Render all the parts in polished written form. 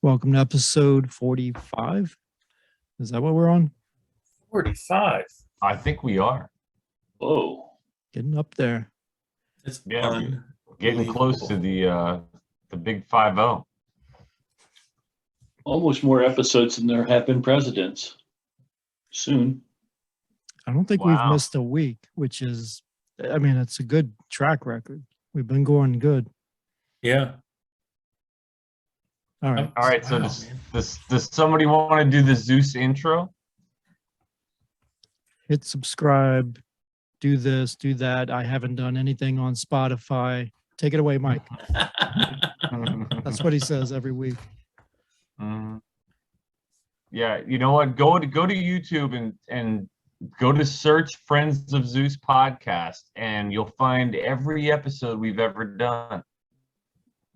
Welcome to episode 45. Is that what we're on? 45. I think we are. Whoa. Getting up there. It's Getting close to the big 5-0. Almost more episodes than there have been presidents. Soon. I don't think we've missed a week, which is, I mean, it's a good track record. We've been going good. Yeah. All right. All right. So does somebody want to do the Zeus intro? Hit subscribe. Do this, do that. I haven't done anything on Spotify. Take it away, Mike. That's what he says every week. Yeah. You know what? Go to YouTube and go to search Friends of Zeus podcast, and you'll find every episode we've ever done.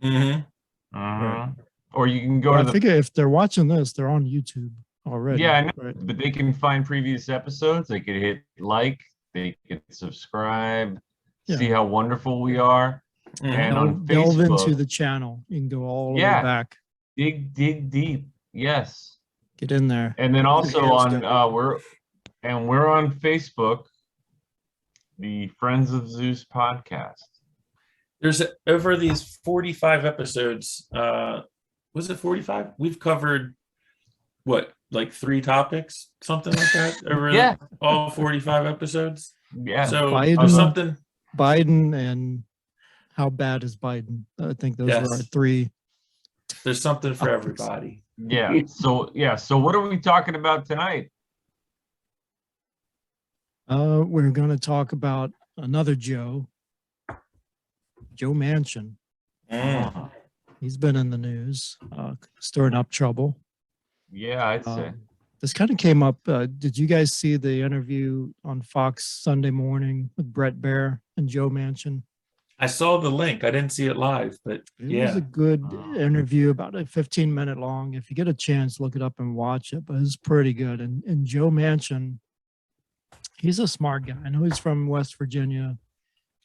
Right. Or you can go to I figure if they're watching this, they're on YouTube already. Yeah, I know, right? but they can find previous episodes. They can hit like, they can subscribe, see how wonderful we are. And on delve Facebook, into the channel. You can go all the way back. dig deep. Yes. Get in there. And then also on we're on Facebook, the Friends of Zeus podcast. There's over these 45 episodes. Was it 45? We've covered what, like 3 topics, something like that, over all 45 episodes. Yeah. So Biden and how bad is Biden? I think those were our 3. There's something for everybody. Yeah. So what are we talking about tonight? We're going to talk about another Joe Manchin. He's been in the news, stirring up trouble. Yeah, I'd say. This kind of came up. Did you guys see the interview on Fox Sunday morning with Bret Baier and Joe Manchin? I saw the link. I didn't see it live, but it was a good interview, about a 15-minute long. If you get a chance, look it up and watch it. But it's pretty good. And Joe Manchin, he's a smart guy. I know he's from West Virginia,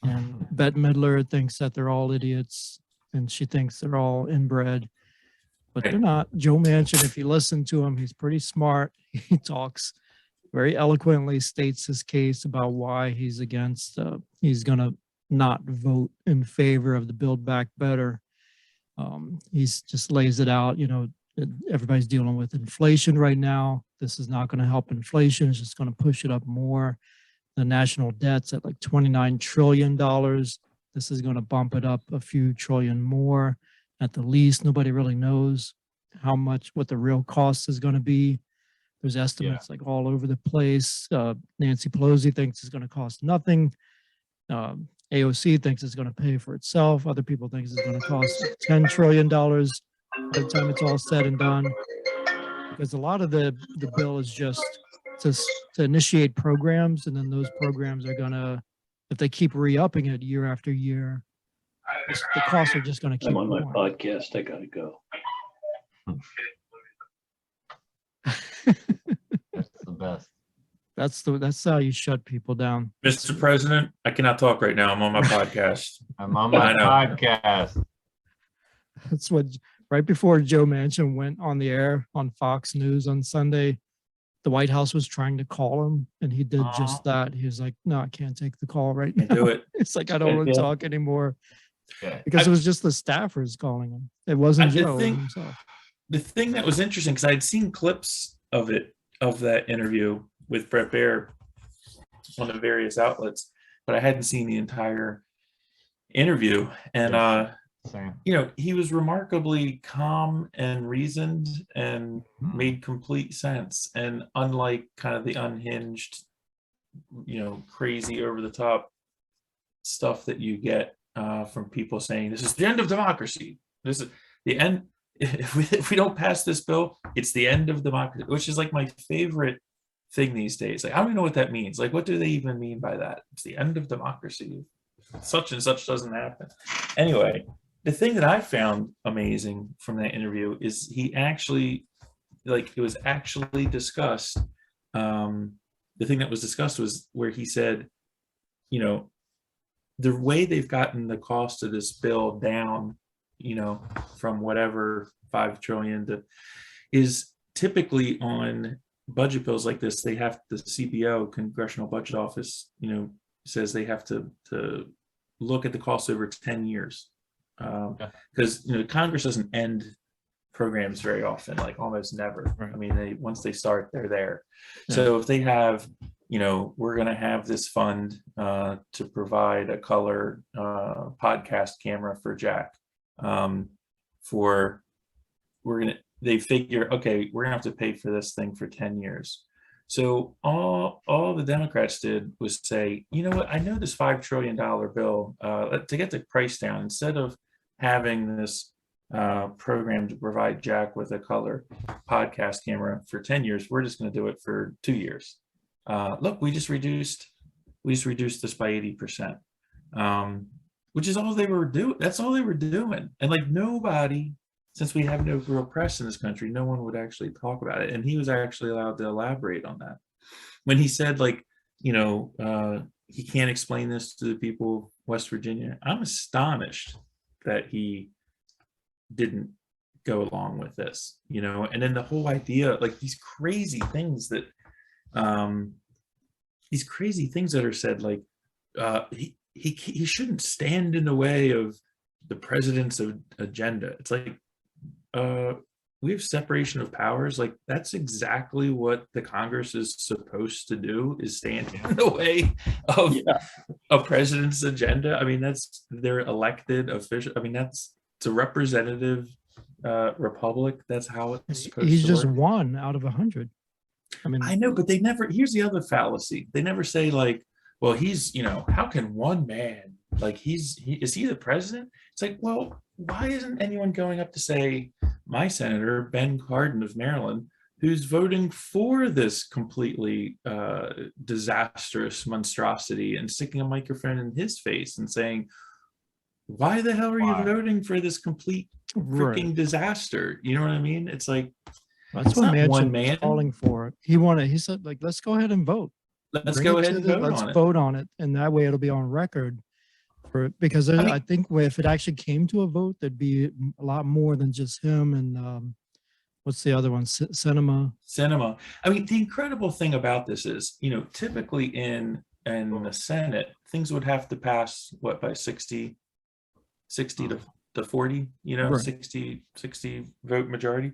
and Bette Midler thinks that they're all idiots, and she thinks they're all inbred, but they're not. Joe Manchin, if you listen to him, he's pretty smart. He talks very eloquently, states his case about why he's against, he's going to not vote in favor of the Build Back Better. He's just lays it out. You know, everybody's dealing with inflation right now. This is not going to help inflation. It's just going to push it up more. The national debt's at like $29 trillion. This is going to bump it up a few trillion more at the least. Nobody really knows what the real cost is going to be. There's estimates like all over the place. Nancy Pelosi thinks it's going to cost nothing. AOC thinks it's going to pay for itself. Other people think it's going to cost $10 trillion by the time it's all said and done. Because a lot of the bill is just to initiate programs, and then those programs are going to, if they keep re-upping it year after year, the costs are just going to keep I'm on going. my podcast. I gotta go. That's the best. That's how you shut people down. Mr. President, I cannot talk right now. I'm on my podcast. I'm on my podcast. That's what, right before Joe Manchin went on the air on Fox News on Sunday, the White House was trying to call him, and he did just that. He was like, no, I can't take the call right now. Do it. It's like, I don't want to talk anymore. Because it was just the staffers calling him. It wasn't Joe himself. The thing that was interesting, because I'd seen clips of that interview with Bret Baier on the various outlets, but I hadn't seen the entire interview. And you know, he was remarkably calm and reasoned and made complete sense. And unlike kind of the unhinged, you know, crazy over the top stuff that you get from people saying this is the end of democracy, this is the end, if we don't pass this bill, it's the end of democracy, which is like my favorite thing these days. Like, I don't even know what that means. Like, what do they even mean by that? It's the end of democracy. Such and such doesn't happen. Anyway, the thing that I found amazing from that interview is he actually, like, it was actually discussed. The thing that was discussed was where he said, you know, the way they've gotten the cost of this bill down from whatever 5 trillion to, is typically on budget bills like this, they have, the CBO, Congressional Budget Office, says they have to look at the cost over 10 years. Because Congress doesn't end programs very often, like almost never. Right. I mean, once they start, they're there. Yeah. So if they have, we're going to have this fund to provide a color podcast camera for Jack. They figure, okay, we're gonna have to pay for this thing for 10 years. So all the Democrats did was say, you know what, I know this $5 trillion bill, to get the price down, instead of having this program to provide Jack with a color podcast camera for 10 years, we're just going to do it for 2 years. Look, we just reduced this by 80%, which is all they were doing. That's all they were doing. And like nobody, since we have no real press in this country, no one would actually talk about it. And he was actually allowed to elaborate on that. When he said, like, he can't explain this to the people of West Virginia, I'm astonished that he didn't go along with this, and then the whole idea, like these crazy things that are said, like he shouldn't stand in the way of the president's agenda. It's like, we have separation of powers. Like that's exactly what the Congress is supposed to do, is stand in the way of a president's agenda. I mean, that's their elected official. I mean, it's a representative republic. That's how it's supposed He's to just work. 1 out of 100. I mean, I know, but they never, here's the other fallacy. They never say like, well, he's, how can one man, like is he the president? It's like, well, why isn't anyone going up to say, my senator, Ben Cardin of Maryland, who's voting for this completely disastrous monstrosity, and sticking a microphone in his face and saying, why the hell are you voting for this complete freaking disaster? You know what I mean? It's like, that's what Manchin was calling for. He said, like, let's go ahead and vote. Let's go ahead and vote on it. And that way it'll be on record. Because I think if it actually came to a vote, there'd be a lot more than just him and what's the other one? Cinema. I mean, the incredible thing about this is, typically in the Senate, things would have to pass by 60 to 40, right. 60 vote majority.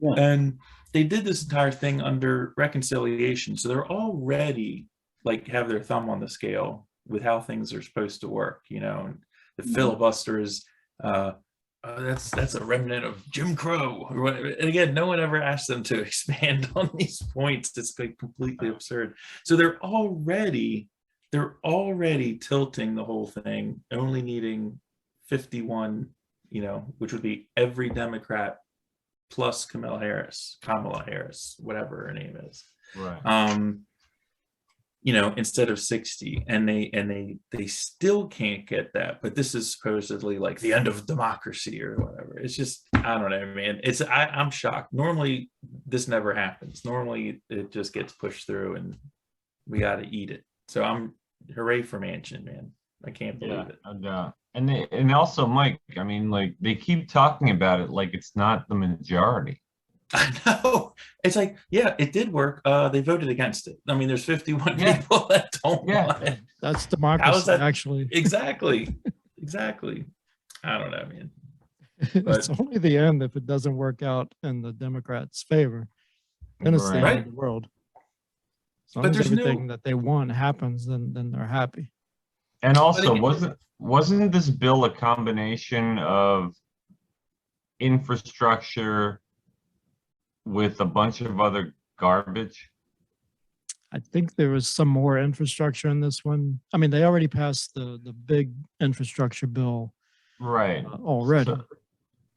Yeah. And they did this entire thing under reconciliation. So they're already like have their thumb on the scale with how things are supposed to work, and the filibuster is that's a remnant of Jim Crow or whatever. And again, no one ever asked them to expand on these points. It's like completely absurd. So they're already tilting the whole thing, only needing 51, which would be every Democrat plus Kamala Harris, whatever her name is. Right. Instead of 60, and they still can't get that. But this is supposedly like the end of democracy or whatever. It's just, I don't know, man. I'm shocked. Normally this never happens. Normally it just gets pushed through and we got to eat it. So I'm hooray for Manchin, man. I can't believe it. And also, Mike, I mean, like they keep talking about it like it's not the majority. I know. It's like, yeah, it did work. They voted against it. I mean, there's 51 people that don't want it. That's democracy. How is that? Actually? Exactly. I don't know, man. It's only the end if it doesn't work out in the Democrats' favor. Then it's the end of the world. As long as everything that they want happens, then they're happy. And also, wasn't this bill a combination of infrastructure with a bunch of other garbage? I think there was some more infrastructure in this one. I mean, they already passed the big infrastructure bill, right? Already,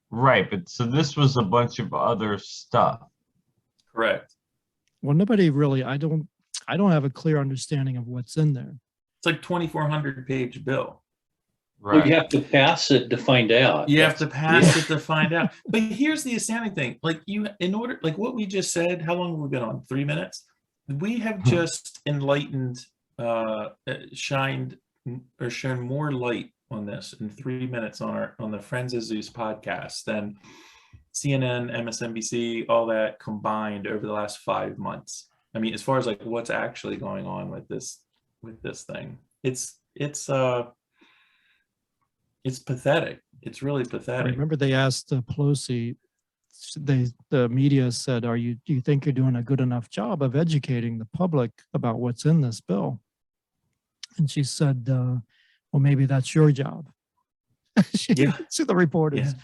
right. But so this was a bunch of other stuff. Correct. Well, nobody really. I don't have a clear understanding of what's in there. It's like 2,400-page bill. Right. Well, you have to pass it to find out. You have to pass it to find out. But here's the astounding thing. Like like what we just said, how long have we been on? 3 minutes? We have just enlightened, shown more light on this in 3 minutes on the Friends of Zeus podcast than CNN, MSNBC, all that combined over the last 5 months. I mean, as far as like what's actually going on with this thing, it's pathetic. It's really I pathetic. remember they asked Pelosi, the media said, do you think you're doing a good enough job of educating the public about what's in this bill? And she said, well, maybe that's your job. To the reporters. Yeah.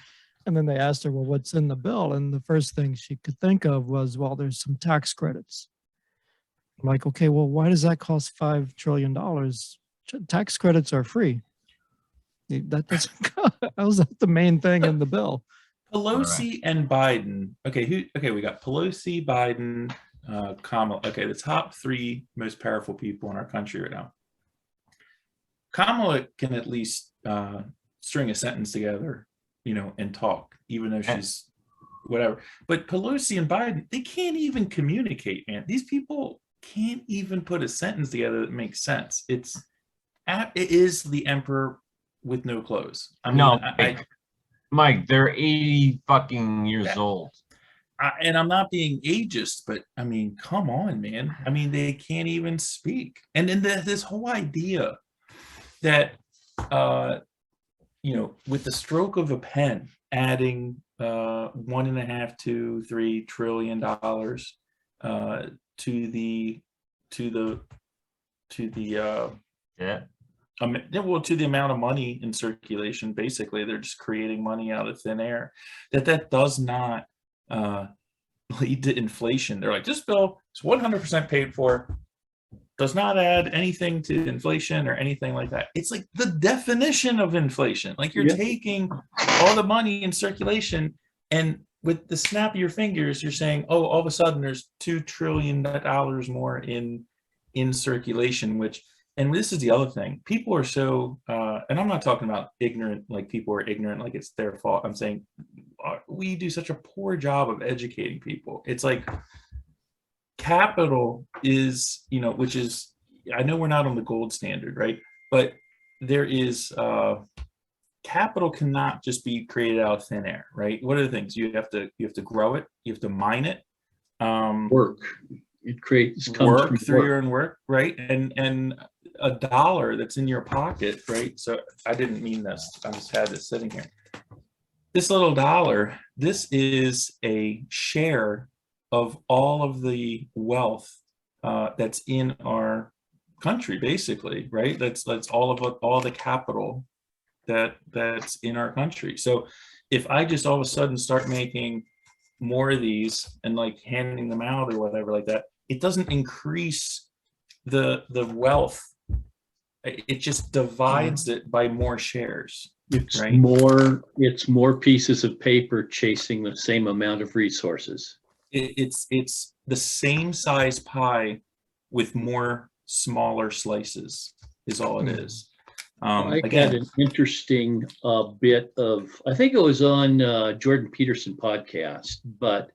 And then they asked her, well, what's in the bill? And the first thing she could think of was, well, there's some tax credits. I'm like, okay, well, why does that cost $5 trillion? Tax credits are free. That's how's that the main thing in the bill? Pelosi and Biden. Okay, we got Pelosi, Biden, Kamala. Okay, the top 3 most powerful people in our country right now. Kamala can at least string a sentence together, and talk, even though she's whatever. But Pelosi and Biden, they can't even communicate, man. These people can't even put a sentence together that makes sense. It is the emperor with no clothes. I mean, Mike, they're 80 fucking years old. And I'm not being ageist, but I mean, come on, man. I mean, they can't even speak. And then this whole idea that, with the stroke of a pen, adding $1.5 to $3 trillion to the amount of money in circulation. Basically, they're just creating money out of thin air. That does not lead to inflation. They're like, this bill is 100% paid for, does not add anything to inflation or anything like that. It's like the definition of inflation. Like you're taking all the money in circulation, and with the snap of your fingers, you're saying, oh, all of a sudden there's $2 trillion more in circulation, and this is the other thing. People are so, and I'm not talking about ignorant, like people are ignorant, like it's their fault. I'm saying we do such a poor job of educating people. It's like capital is, which is, I know we're not on the gold standard, right? But there is, capital cannot just be created out of thin air, right? What are the things? You have to grow it. You have to mine it. Work. It creates work through your own work, right? And a dollar that's in your pocket, right? So I didn't mean this. I just had this sitting here. This little dollar, this is a share of all of the wealth that's in our country, basically, right? That's all the capital that's in our country. So if I just all of a sudden start making more of these and like handing them out or whatever like that, it doesn't increase the wealth. It just divides it by more shares. It's right? more pieces of paper chasing the same amount of resources. It's the same size pie with more smaller slices is all it is. I had an interesting bit of, I think it was on Jordan Peterson podcast, but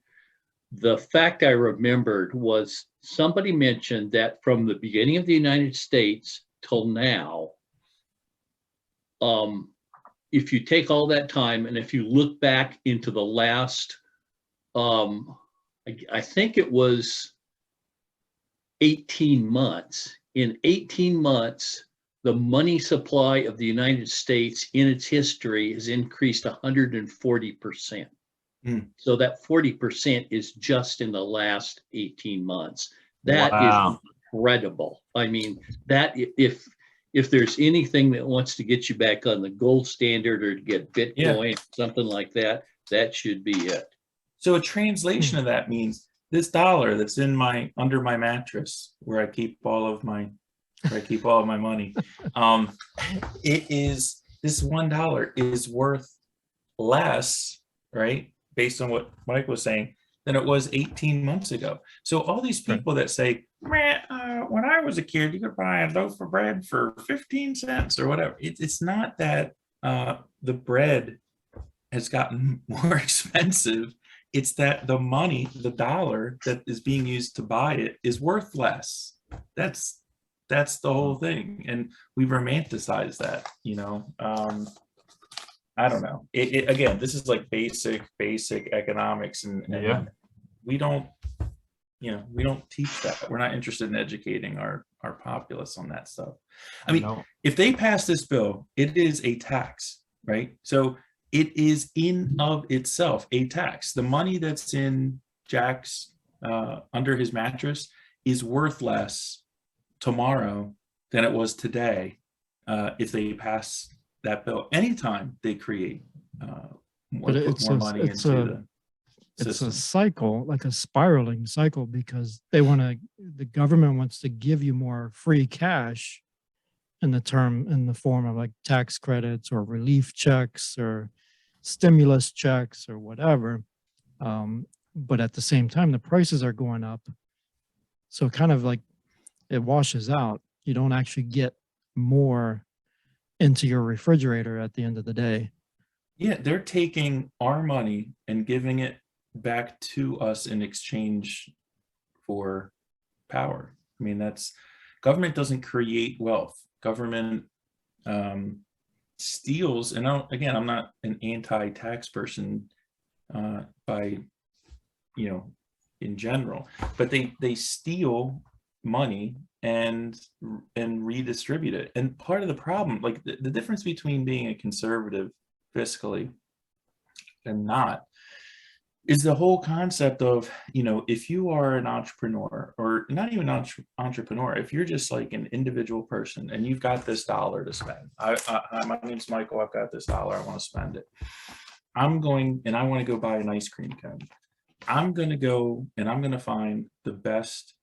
the fact I remembered was somebody mentioned that from the beginning of the United States till now, if you take all that time and if you look back into the last, I think it was 18 months. In 18 months, the money supply of the United States in its history has increased 140%. So that 40% is just in the last 18 months. That is incredible. I mean, that if there's anything that wants to get you back on the gold standard or to get Bitcoin, something like that, that should be it. So a translation of that means this dollar that's in under my mattress where I keep all of my money. This $1 is worth less, right? Based on what Mike was saying, than it was 18 months ago. So all these people that say, man, when I was a kid, you could buy a loaf of bread for 15 cents or whatever. It's not that the bread has gotten more expensive. It's that the money, the dollar that is being used to buy it is worth less. That's That's the whole thing. And we romanticize that, you know. I don't know. Again, this is like basic economics, and Yeah. we don't, you know, we don't teach that. We're not interested in educating our populace on that stuff. I mean, No. if they pass this bill, it is a tax, right? So it is in of itself a tax. The money that's in Jack's under his mattress is worth less tomorrow than it was today if they pass that bill. Anytime they create But put more money into the it's system. a cycle, like a spiraling cycle, because the government wants to give you more free cash in the form of like tax credits or relief checks or stimulus checks or whatever. But at the same time, the prices are going up. So kind of like it washes out. You don't actually get more into your refrigerator at the end of the day. Yeah, they're taking our money and giving it back to us in exchange for power. I mean, government doesn't create wealth. Government steals, and I'm not an anti-tax person by, you know, in general, but they steal money and redistribute it. And part of the problem, like the difference between being a conservative fiscally and not, is the whole concept of, you know, if you are an entrepreneur, or not even entrepreneur, if you're just like an individual person and you've got this dollar to spend. My name's Michael, I've got this dollar, I want to spend it. I'm going and I want to go buy an ice cream cone. I'm going to go and I'm going to find the best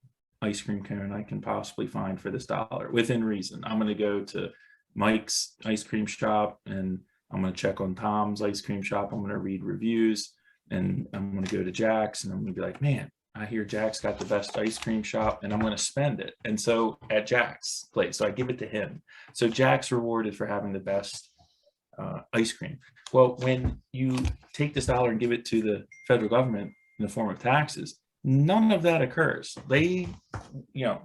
ice cream cone I can possibly find for this dollar within reason. I'm going to go to Mike's ice cream shop and I'm going to check on Tom's ice cream shop. I'm going to read reviews, and I'm going to go to Jack's and I'm going to be like, man, I hear Jack's got the best ice cream shop, and I'm going to spend it. And so at Jack's place, so I give it to him. So Jack's rewarded for having the best ice cream. Well, when you take this dollar and give it to the federal government in the form of taxes, none of that occurs. They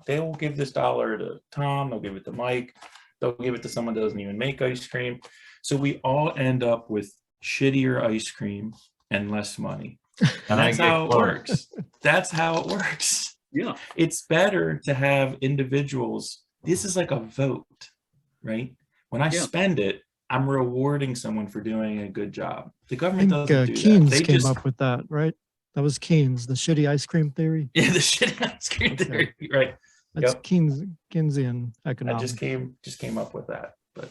will give this dollar to Tom, they'll give it to Mike, they'll give it to someone that doesn't even make ice cream. So we all end up with shittier ice cream and less money. And that's how it works. That's how it works. Yeah. It's better to have individuals. This is like a vote, right? When I spend it, I'm rewarding someone for doing a good job. The government doesn't do Keynes that. They came just up with that, right? That was Keynes, the shitty ice cream theory. Yeah, the shitty ice cream theory, right? That's Yep. Keynesian I economics. just came up with that, but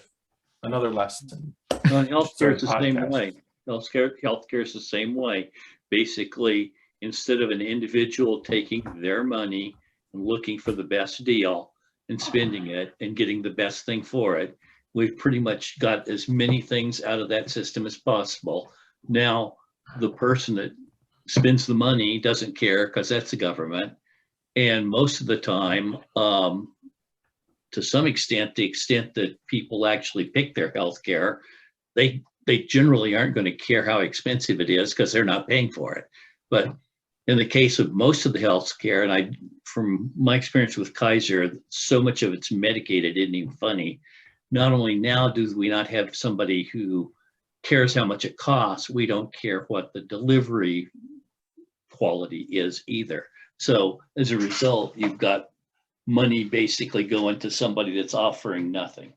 another lesson. Healthcare is the same way. Healthcare is the same way. Basically, instead of an individual taking their money and looking for the best deal and spending it and getting the best thing for it, we've pretty much got as many things out of that system as possible. Now, the person that spends the money doesn't care because that's the government. And most of the time, to some extent, the extent that people actually pick their health care, they generally aren't going to care how expensive it is because they're not paying for it. But in the case of most of the health care, and from my experience with Kaiser, so much of it's medicated, isn't even funny. Not only now do we not have somebody who cares how much it costs, we don't care what the delivery quality is either. So as a result, you've got money basically going to somebody that's offering nothing.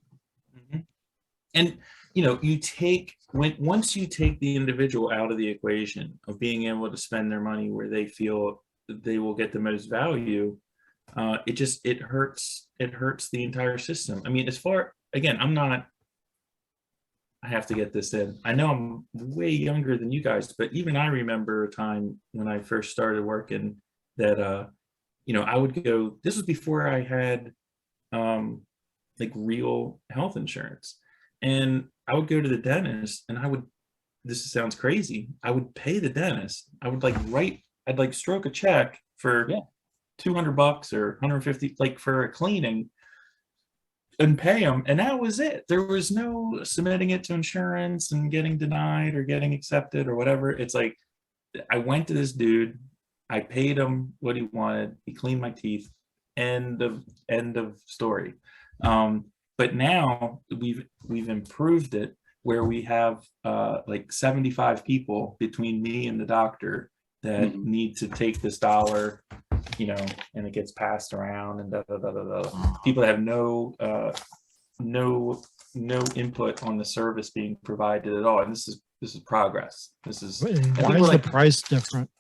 Mm-hmm. And once you take the individual out of the equation of being able to spend their money where they feel they will get the most value, it hurts the entire system. I mean, I have to get this in. I know I'm way younger than you guys, but even I remember a time when I first started working that, I would go, this was before I had like real health insurance. And I would go to the dentist and this sounds crazy, I would pay the dentist. I would I'd stroke a check for $200 or 150, like for a cleaning, and pay them, and that was it. There was no submitting it to insurance and getting denied or getting accepted or whatever. It's like, I went to this dude, I paid him what he wanted, he cleaned my teeth, End of story. But now we've improved it where we have like 75 people between me and the doctor that need to take this dollar, you know, and it gets passed around and da, da, da, da, da. People that have no input on the service being provided at all. And this is progress. This is why is the price different?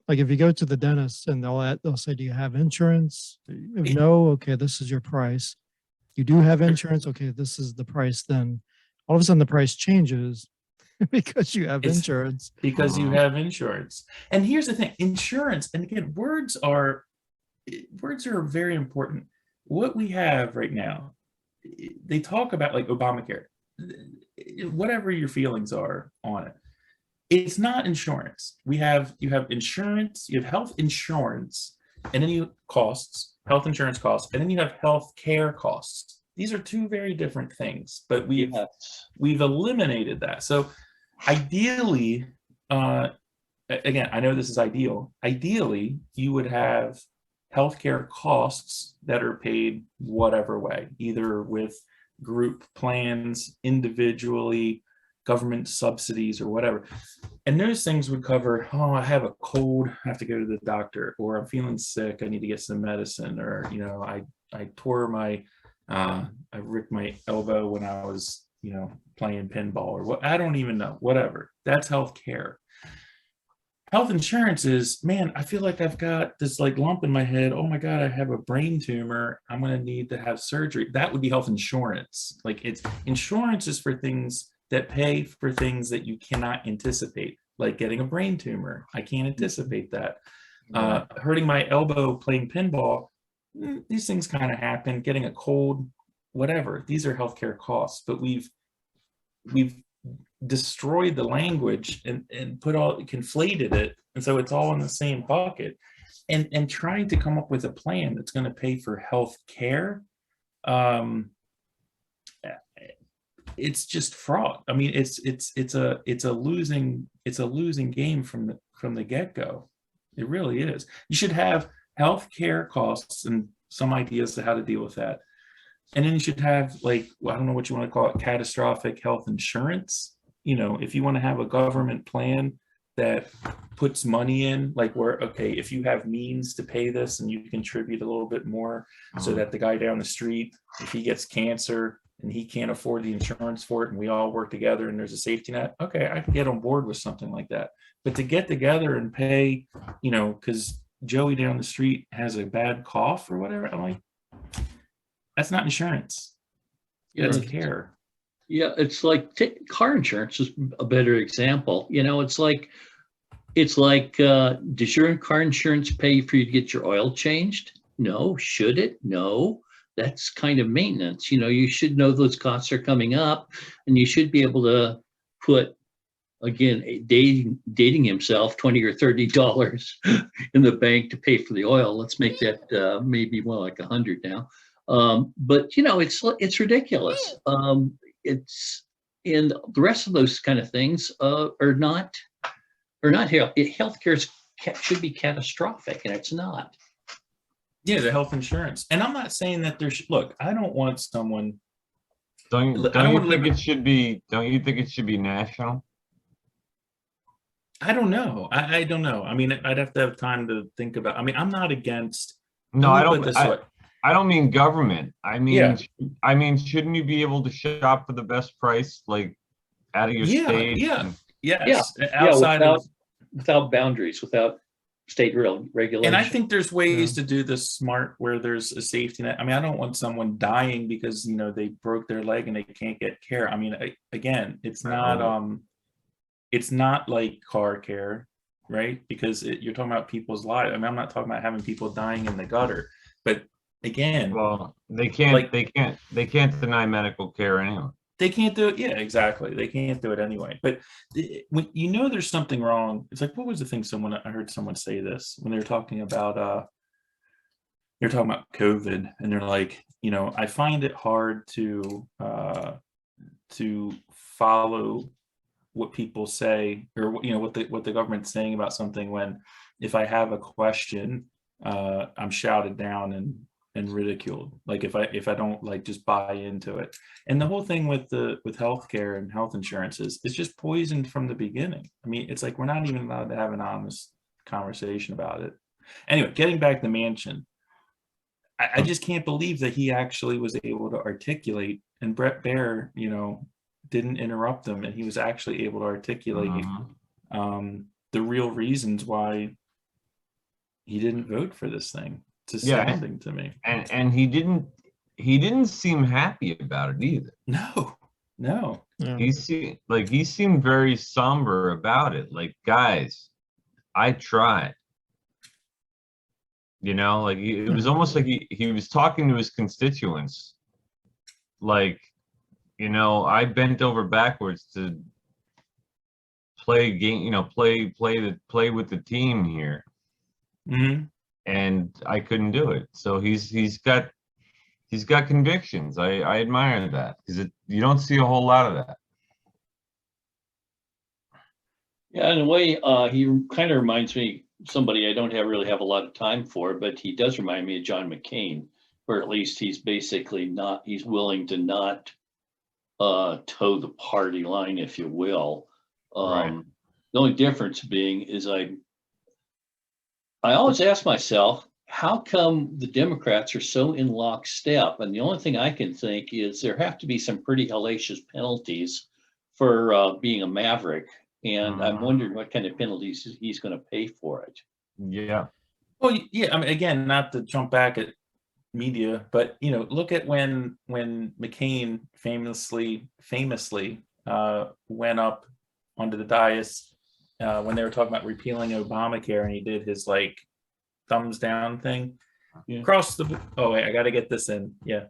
Like if you go to the dentist and they'll say, do you have insurance? If no, okay, this is your price. You do have insurance, okay, this is the price. Then all of a sudden the price changes because you have insurance. Because you have insurance. And here's the thing, insurance, and again, words are very important. What we have right now, they talk about like Obamacare, whatever your feelings are on it. It's not insurance. You have insurance, you have health insurance, and then you costs, health insurance costs, and then you have health care costs. These are two very different things, but we've eliminated that. So ideally, again, I know this is ideal. Ideally, you would have healthcare costs that are paid whatever way, either with group plans, individually, government subsidies, or whatever. And those things would cover, oh, I have a cold, I have to go to the doctor, or I'm feeling sick, I need to get some medicine, or, you know, I tore my, I ripped my elbow when I was, you know, playing pinball, or what, I don't even know, whatever. That's healthcare. Health insurance is, man, I feel like I've got this like lump in my head. Oh my God, I have a brain tumor. I'm going to need to have surgery. That would be health insurance. Like insurance is for things that pay for things that you cannot anticipate, like getting a brain tumor. I can't anticipate that. Hurting my elbow playing pinball, these things kind of happen. Getting a cold, whatever. These are healthcare costs, but we've destroyed the language and conflated it, and so it's all in the same bucket. And trying to come up with a plan that's going to pay for health care, it's just fraud. I mean, it's a losing game from the get-go. It really is. You should have health care costs and some ideas to how to deal with that. And then you should have, like, I don't know what you want to call it, catastrophic health insurance. You know, if you want to have a government plan that puts money in, like where, okay, if you have means to pay this and you contribute a little bit more, so that the guy down the street, if he gets cancer and he can't afford the insurance for it and we all work together and there's a safety net, okay, I can get on board with something like that. But to get together and pay, you know, because Joey down the street has a bad cough or whatever, I'm like, that's not insurance. That's care. Yeah, it's like car insurance is a better example. You know, it's like, does your car insurance pay for you to get your oil changed? No. Should it? No. That's kind of maintenance. You know, you should know those costs are coming up, and you should be able to put, again, dating himself, $20 or $30 in the bank to pay for the oil. Let's make that maybe more like 100 now. But you know, it's ridiculous. It's, and the rest of those kind of things are not healthcare should be catastrophic, and it's not. Yeah, the health insurance. And I'm not saying that look, I don't want someone. Don't you think it should be national? I don't know. I don't know. I mean, I'd have to have time to think about. I mean, I'm not against. No, I don't. I don't mean government. I mean, yeah. I mean, shouldn't you be able to shop for the best price, like out of your state? Outside without boundaries, without state regulation. And I think there's ways to do this smart, where there's a safety net. I mean, I don't want someone dying because, you know, they broke their leg and they can't get care. I mean, again, it's not like car care, right? Because you're talking about people's lives. I mean, I'm not talking about having people dying in the gutter, but again, well, they can't deny medical care anyway. They can't do it. Yeah, exactly. They can't do it anyway. But when you know there's something wrong, it's like, what was the thing? I heard someone say this when they were talking about COVID, and they're like, you know, I find it hard to follow what people say, or, you know, what the government's saying about something, when if I have a question, I'm shouted down and ridiculed. Like if I don't like just buy into it. And the whole thing with healthcare and health insurance is it's just poisoned from the beginning. I mean, it's like we're not even allowed to have an honest conversation about it. Anyway, getting back to Manchin, I just can't believe that he actually was able to articulate, and Brett Baer, didn't interrupt him, and he was actually able to articulate the real reasons why he didn't vote for this thing. It's astounding to me. And he didn't seem happy about it either. No. Yeah. He seemed very somber about it. Like, guys, I tried. It was almost like he was talking to his constituents. Like, I bent over backwards to play game, play with the team here. Mm-hmm. And I couldn't do it. So he's got convictions. I admire that, because you don't see a whole lot of that. Yeah, in a way, he kind of reminds me of somebody I don't really have a lot of time for, but he does remind me of John McCain, where at least he's basically he's willing to not toe the party line, if you will. Right. The only difference being is I always ask myself, how come the Democrats are so in lockstep? And the only thing I can think is there have to be some pretty hellacious penalties for being a maverick. And I'm wondering what kind of penalties he's going to pay for it. Yeah. Well, yeah. I mean, again, not to jump back at media, but look at when McCain famously went up onto the dais when they were talking about repealing Obamacare, and he did his like thumbs down thing across the. Oh wait, I got to get this in. Yeah,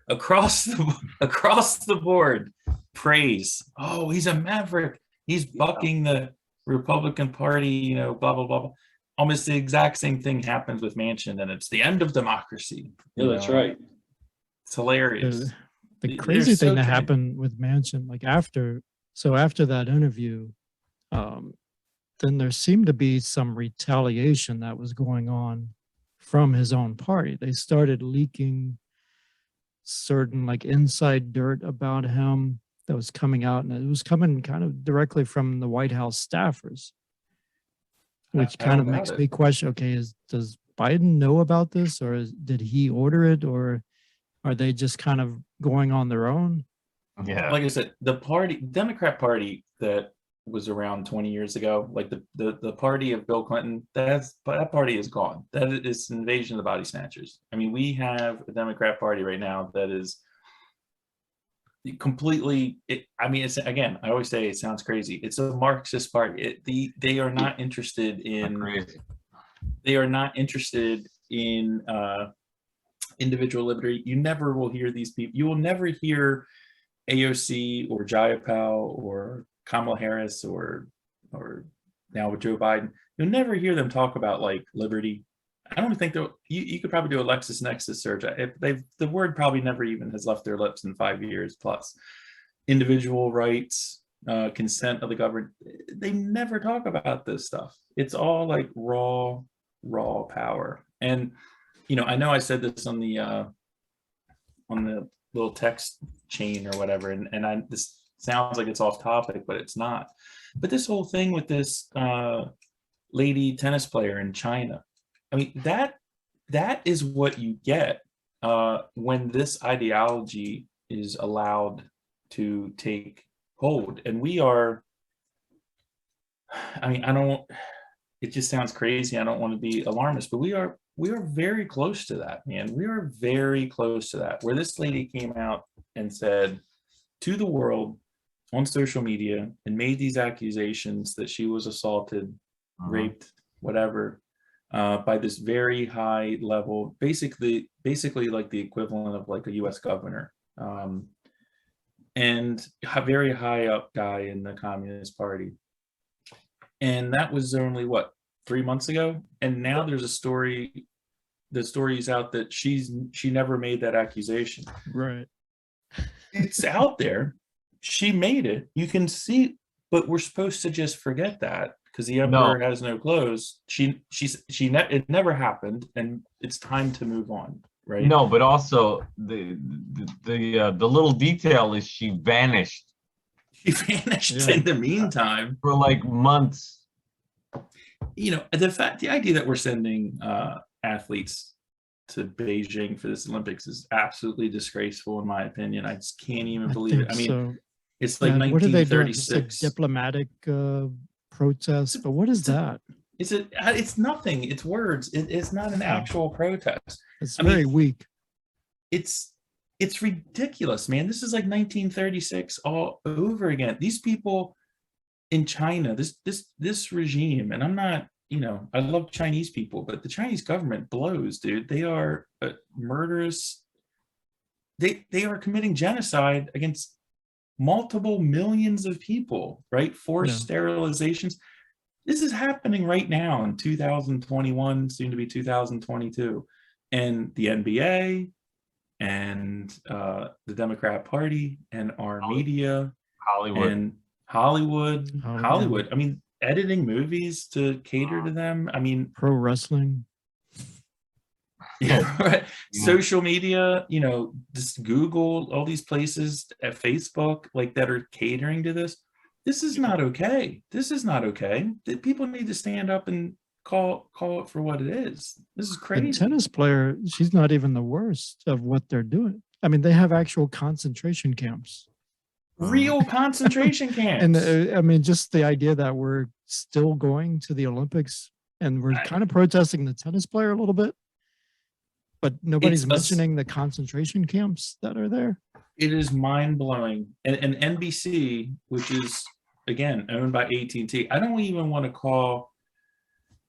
across the board, praise. Oh, he's a maverick. He's bucking the Republican Party. Blah blah blah blah. Almost the exact same thing happens with Manchin, and it's the end of democracy. Yeah, that's right. It's hilarious. The crazy thing that trained. happened with Manchin, like after that interview, then there seemed to be some retaliation that was going on from his own party. They started leaking certain like inside dirt about him that was coming out, and it was coming kind of directly from the White House staffers, which kind of makes me question, okay, does Biden know about this, or did he order it, or are they just kind of going on their own? Yeah. Like I said, the Democrat Party that was around 20 years ago, like the party of Bill Clinton, that party is gone. That is an invasion of the body snatchers. I mean, we have a Democrat Party right now that is completely, it's, again, I always say it sounds crazy. It's a Marxist party. They are not interested in individual liberty. You never will hear these people. You will never hear AOC or Jayapal or Kamala Harris or now with Joe Biden. You'll never hear them talk about like liberty. I don't think you could probably do a LexisNexis search. The word probably never even has left their lips in 5 years plus. Individual rights, consent of the government. They never talk about this stuff. It's all like raw power. And I know I said this on the little text chain or whatever, and this sounds like it's off topic, but it's not. But this whole thing with this lady tennis player in China, I mean, that is what you get when this ideology is allowed to take hold. And we are, it just sounds crazy. I don't want to be alarmist, but we are very close to that, man. We are very close to that, where this lady came out and said to the world on social media and made these accusations that she was assaulted, raped, whatever, by this very high level, basically like the equivalent of like a US governor, and a very high up guy in the Communist Party. And that was only 3 months ago, and now there's a story. The story's out that she never made that accusation. Right. It's out there. She made it. You can see, but we're supposed to just forget that because the emperor has no clothes. It never happened, and it's time to move on. right? No, but also the little detail is she vanished She vanished Yeah. in the meantime. for like months. You know, the idea that we're sending athletes to Beijing for this Olympics is absolutely disgraceful, in my opinion. I just can't even believe it. I mean, so. it's like Yeah, what are they doing? It's like 1936. diplomatic protest, but what is that? It's nothing. It's words. It's not an Yeah. actual protest. It's I mean, very weak. It's ridiculous, man. This is like 1936 all over again. These people in China, this regime, and I'm not, you know, I love Chinese people, but the Chinese government blows, dude. They are murderous. They are committing genocide against multiple millions of people, right? Forced sterilizations. This is happening right now in 2021, soon to be 2022. And the NBA and the Democrat Party and our media Hollywood. and Hollywood. Yeah. I mean, editing movies to cater to them. I mean, Pro wrestling. right. Social media, you know, just Google, all these places at Facebook, like that are catering to this. This is not okay. This is not okay. People need to stand up and call it for what it is. This is The crazy. tennis player, she's not even the worst of what they're doing. I mean, they have actual concentration camps. Real concentration camps. And I mean, just the idea that we're still going to the Olympics and we're kind of protesting the tennis player a little bit, but nobody's mentioning the concentration camps that are there. It is mind-blowing. And NBC, which is, again, owned by AT&T, I don't even want to call,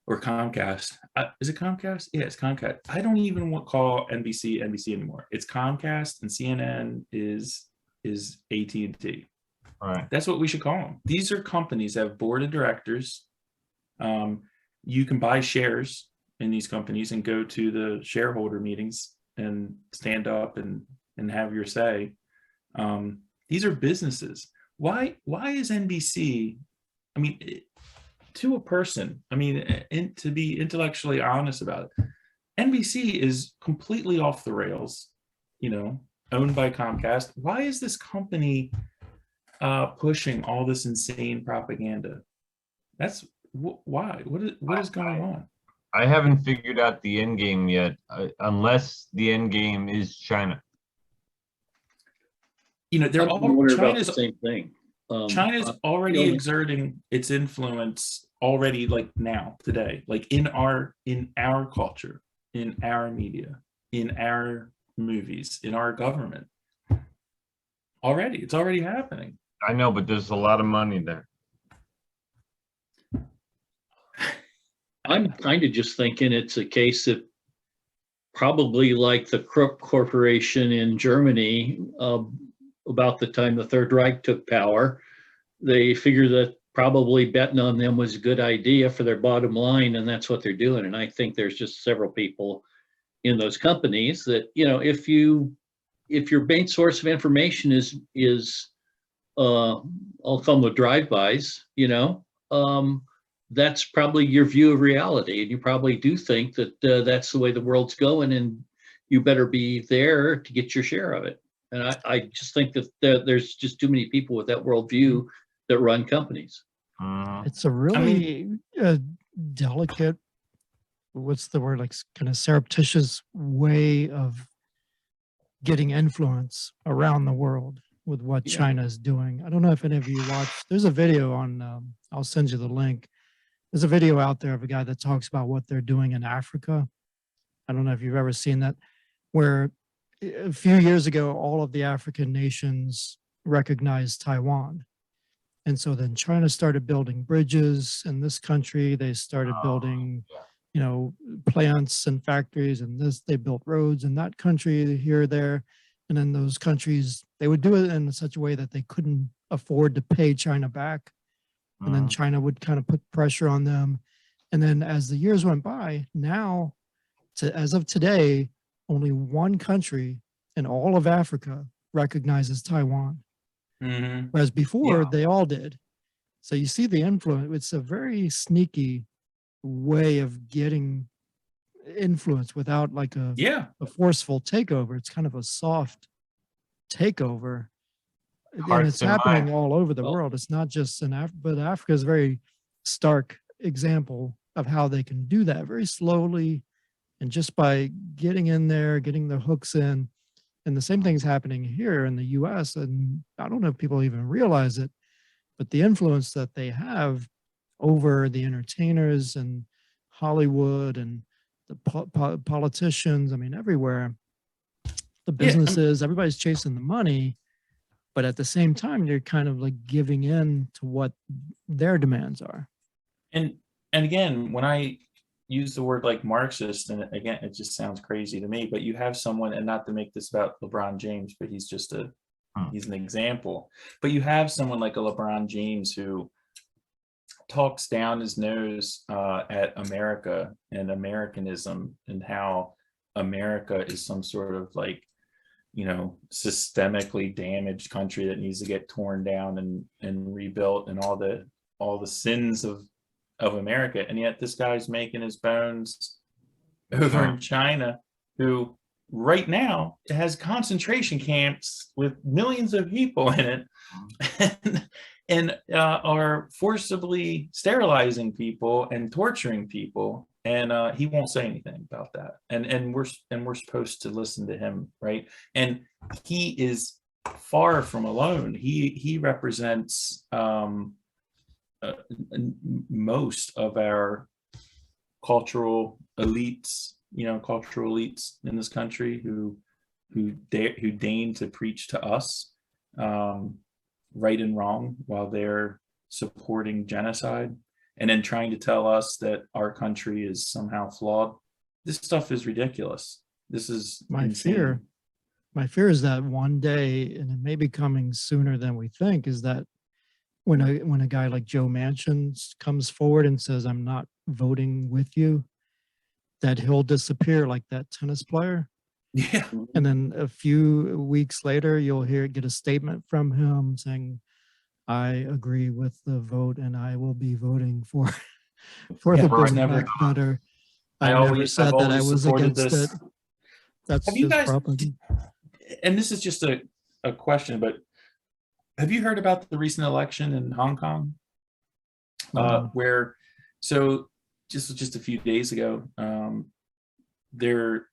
or Comcast. Is it Comcast? Yeah, it's Comcast. I don't even want to call NBC anymore. It's Comcast, and CNN is AT&T. All right. That's what we should call them. These are companies that have board of directors. You can buy shares in these companies and go to the shareholder meetings and stand up and have your say. These are businesses. Why is NBC, I mean, to a person, I mean, and to be intellectually honest about it, NBC is completely off the rails, you know, owned by Comcast. Why is this company pushing all this insane propaganda? That's why. What is going on? I haven't figured out the end game yet, unless the end game is China. You know, they're I all wonder about the China's same thing. China's already exerting its influence already, like now, today, like in our culture, in our media, in our movies, in our government. Already, it's already happening. I know, but there's a lot of money there. I'm kind of just thinking it's a case that probably like the Krupp Corporation in Germany, about the time the Third Reich took power, they figured that probably betting on them was a good idea for their bottom line, and that's what they're doing. And I think there's just several people in those companies that, you know, if your main source of information is I'll call them the drive-bys, you know, that's probably your view of reality, and you probably do think that that's the way the world's going, and you better be there to get your share of it. And I just think that there's just too many people with that worldview that run companies. It's a really delicate, what's the word, like kind of surreptitious way of getting influence around the world with what China is doing. I don't know if any of you watched, there's a video on, I'll send you the link. There's a video out there of a guy that talks about what they're doing in Africa. I don't know if you've ever seen that, where a few years ago, all of the African nations recognized Taiwan. And so then China started building bridges in this country. They started building, you know, plants and factories, and this, they built roads in that country, here, there. And then those countries, they would do it in such a way that they couldn't afford to pay China back. And then China would kind of put pressure on them. And then as the years went by, now, as of today, only one country in all of Africa recognizes Taiwan. Whereas before, they all did. So you see the influence. It's a very sneaky way of getting influence, without like Yeah. a forceful takeover. It's kind of a soft takeover. And Hearts it's and happening minds. all over the Well- world. It's not just in Africa, but Africa is a very stark example of how they can do that very slowly, and just by getting in there, getting the hooks in. And the same thing's happening here in the US. And I don't know if people even realize it, but the influence that they have over the entertainers and Hollywood and the politicians, I mean, everywhere, the businesses, everybody's chasing the money. But at the same time, you're kind of like giving in to what their demands are. And again, when I use the word like Marxist, and again, it just sounds crazy to me, but you have someone, and not to make this about LeBron James, but he's just he's an example. But you have someone like a LeBron James who talks down his nose at America and Americanism, and how America is some sort of like, you know, systemically damaged country that needs to get torn down and rebuilt, and all the sins of America. And yet this guy's making his bones over in China, who right now has concentration camps with millions of people in it, and are forcibly sterilizing people and torturing people. And he won't say anything about that. And we're supposed to listen to him, right? And he is far from alone. He represents most of our cultural elites, cultural elites in this country who deign to preach to us right and wrong, while they're supporting genocide, and then trying to tell us that our country is somehow flawed. This stuff is ridiculous. This is My insane. fear. My fear is that one day, and it may be coming sooner than we think, is that when a guy like Joe Manchin comes forward and says, "I'm not voting with you," that he'll disappear like that tennis player. Yeah. And then a few weeks later, you'll get a statement from him saying, "I agree with the vote, and I will be voting for Yeah, the but Build never- Back Better. I I never always- said I've that I always was supported against this. it." That's Have you just guys- propaganda. And this is just a question, but have you heard about the recent election in Hong Kong? No. Where, so just a few days ago, their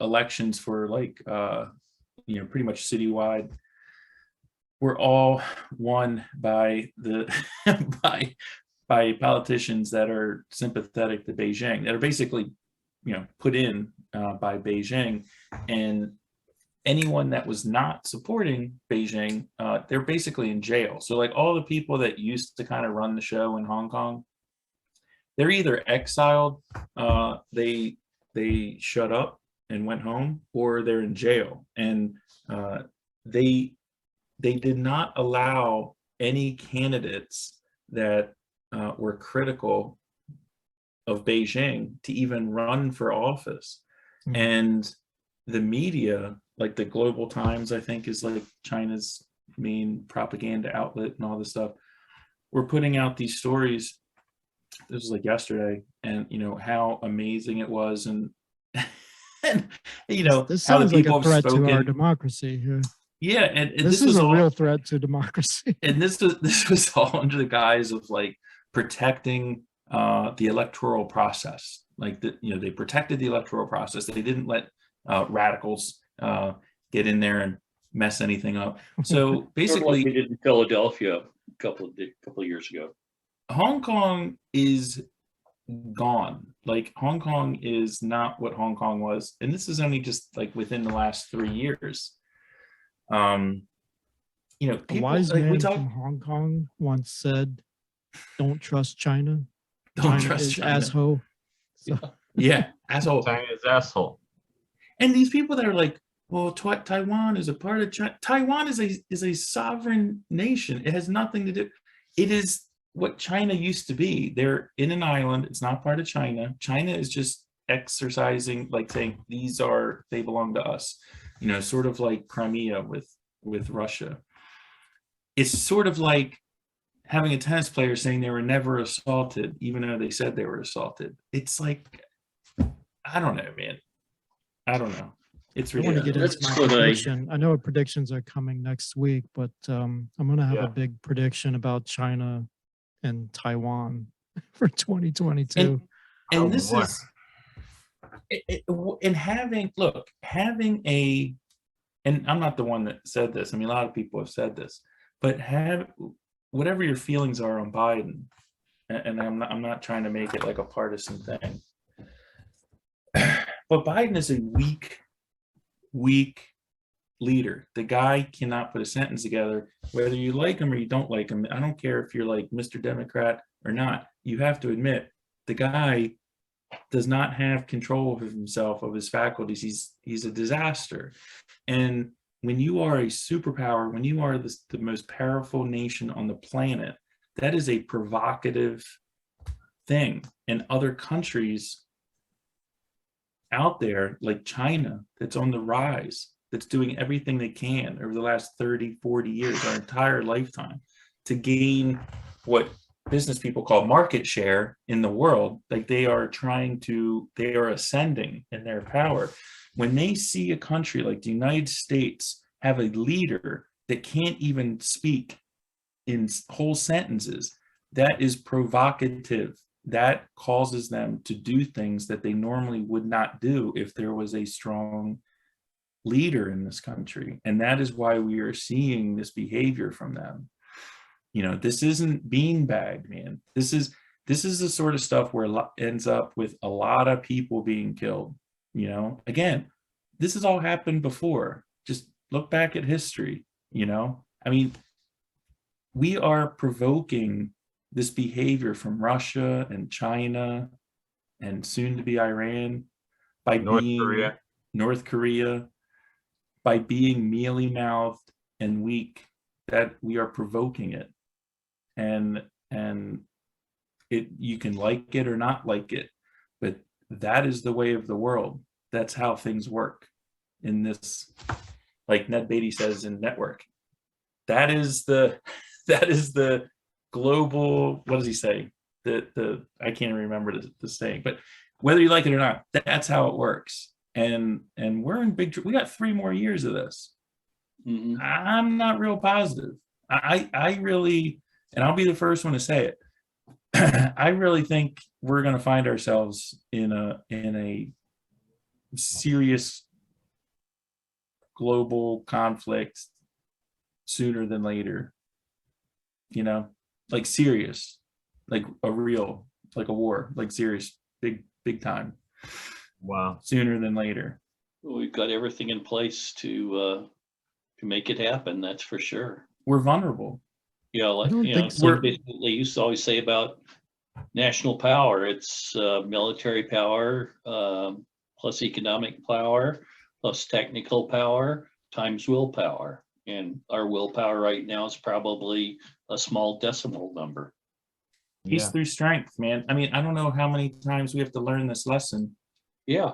elections for like pretty much citywide were all won by the by politicians that are sympathetic to Beijing, that are basically put in by Beijing. And anyone that was not supporting Beijing, they're basically in jail. So like all the people that used to kind of run the show in Hong Kong, they're either exiled, they shut up and went home, or they're in jail. And they did not allow any candidates that were critical of Beijing to even run for office. Mhm. And the media, like the Global Times, I think is like China's main propaganda outlet and all this stuff, we're putting out these stories. This was like yesterday, and how amazing it was, and and This how the sounds like people a have threat to our spoken. democracy here. Yeah, and This was is a all, real threat to democracy. and this was all under the guise of like protecting the electoral process. Like they protected the electoral process. They didn't let radicals get in there and mess anything up. So Sort of like basically, they did in Philadelphia a couple of years ago. Hong Kong is gone. Like Hong Kong is not what Hong Kong was, and this is only just like within the last 3 years. A People, wise like, man from Hong Kong once said, "Don't trust China. Don't China trust is China." asshole." So, Yeah, asshole. China's asshole. And these people that are like, well, Taiwan is a part of China. Taiwan is a sovereign nation. It has nothing to do. It is what China used to be. They're in an island. It's not part of China. China is just exercising, like saying they belong to us. Sort of like Crimea with Russia. It's sort of like having a tennis player saying they were never assaulted, even though they said they were assaulted. It's like, I don't know, man. I don't know. It's I want to get ridiculous. into That's my what prediction. I know what predictions are coming next week, but I'm going to have Yeah. a big prediction about China and Taiwan for 2022. And Oh, this boy. is and having a, and I'm not the one that said this. I mean, a lot of people have said this, but have whatever your feelings are on Biden, and I'm not trying to make it like a partisan thing, but Biden is a weak leader. The guy cannot put a sentence together, whether you like him or you don't like him. I don't care if you're like Mr. Democrat or not. You have to admit the guy does not have control of himself, of his faculties. He's a disaster. And when you are a superpower, when you are the most powerful nation on the planet, that is a provocative thing. And other countries out there like China, that's on the rise, that's doing everything they can over the last 30, 40 years, our entire lifetime, to gain what business people call market share in the world. Like they are ascending in their power. When they see a country like the United States have a leader that can't even speak in whole sentences, that is provocative. That causes them to do things that they normally would not do if there was a strong leader in this country. And that is why we are seeing this behavior from them. This isn't beanbag, man. This is the sort of stuff where it ends up with a lot of people being killed. Again, this has all happened before. Just look back at history. I mean, we are provoking this behavior from Russia and China and soon to be Iran by North Korea, by being mealy-mouthed and weak, that we are provoking it. And you can like it or not like it, but that is the way of the world. That's how things work in this, like Ned Beatty says in Network. That is the global, what does he say? I can't remember the saying, but whether you like it or not, that's how it works. And we're in we got 3 more years of this. Mhm. I'm not real positive. I really, and I'll be the first one to say it, I really think we're going to find ourselves in a serious global conflict sooner than later. Like serious, like a real, like a war, like serious, big time. Wow. Sooner than later. We've got everything in place to make it happen. That's for sure. We're vulnerable. Yeah, like don't think so basically, they used to always say about national power. It's military power plus economic power plus technical power times willpower. And our willpower right now is probably a small decimal number. Peace through strength, man. I mean, I don't know how many times we have to learn this lesson. Yeah.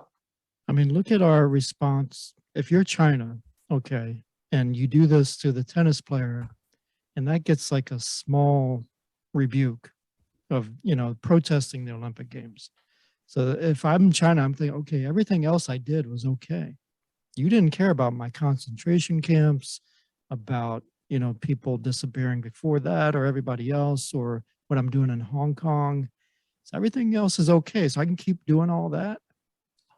I mean, look at our response. If you're China, okay, and you do this to the tennis player, and that gets like a small rebuke of, protesting the Olympic Games. So if I'm in China, I'm thinking, okay, everything else I did was okay. You didn't care about my concentration camps, about, people disappearing before that, or everybody else, or what I'm doing in Hong Kong. So everything else is okay. So I can keep doing all that.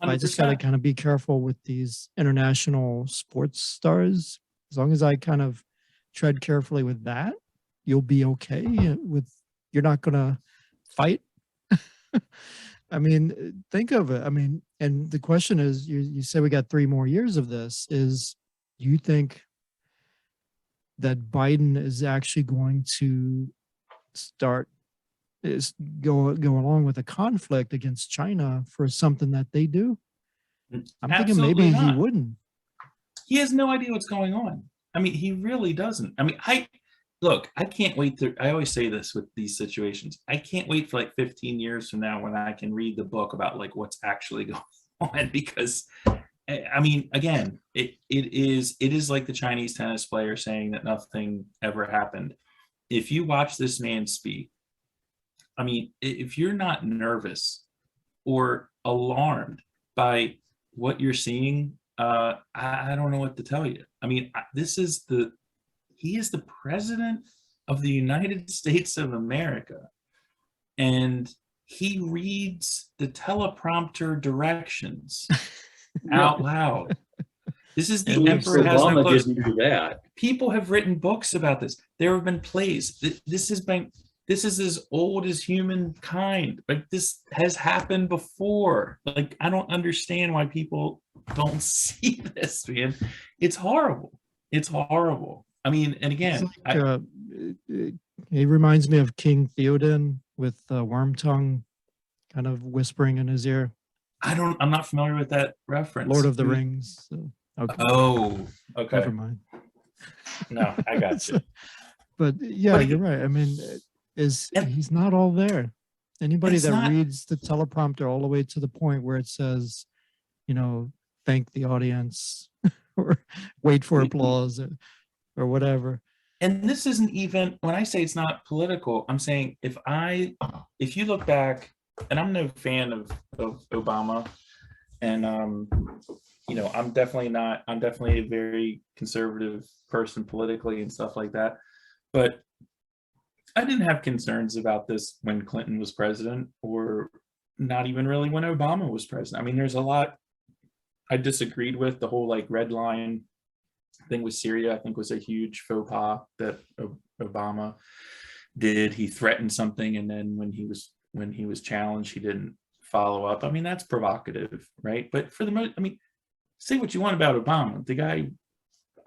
I just got to 100%. kind of be careful with these international sports stars. As long as I kind of tread carefully with that, you'll be okay you're not going to fight. I mean, think of it. I mean, and the question is, you say we got 3 more years of this. Do you think that Biden is actually going to go along with a conflict against China for something that they do? I'm thinking Absolutely maybe he not. wouldn't. He has no idea what's going on. I mean, he really doesn't. I mean, I can't wait I always say this with these situations. I can't wait for like 15 years from now when I can read the book about like what's actually going on, because I mean, again, it is like the Chinese tennis player saying that nothing ever happened. If you watch this man speak, I mean, if you're not nervous or alarmed by what you're seeing, I don't know what to tell you. I mean, he is the president of the United States of America, and he reads the teleprompter directions out loud. This is the Emperor Has No Obama Clothes. didn't do that. People have written books about this. There have been plays. This is as old as humankind. Like, this has happened before. Like, I don't understand why people don't see this, man. It's horrible. It's horrible. I mean, and again, he reminds me of King Theoden with worm tongue kind of whispering in his ear. I'm not familiar with that reference. Lord of the Rings. So, okay. Oh, okay. Never mind. No, I got you. But yeah, you're right. I mean, he's not all there. Anybody that reads the teleprompter all the way to the point where it says, thank the audience or wait for applause or whatever. And this isn't even, when I say it's not political, I'm saying if you look back, and I'm no fan of Obama, and I'm definitely a very conservative person politically and stuff like that. But I didn't have concerns about this when Clinton was president, or not even really when Obama was president. I mean, there's a lot I disagreed with. The whole red line thing with Syria, I think, was a huge faux pas that Obama did. He threatened something, and then when he was challenged, he didn't follow up. I mean, that's provocative, right? But for the most, I mean, say what you want about Obama. The guy,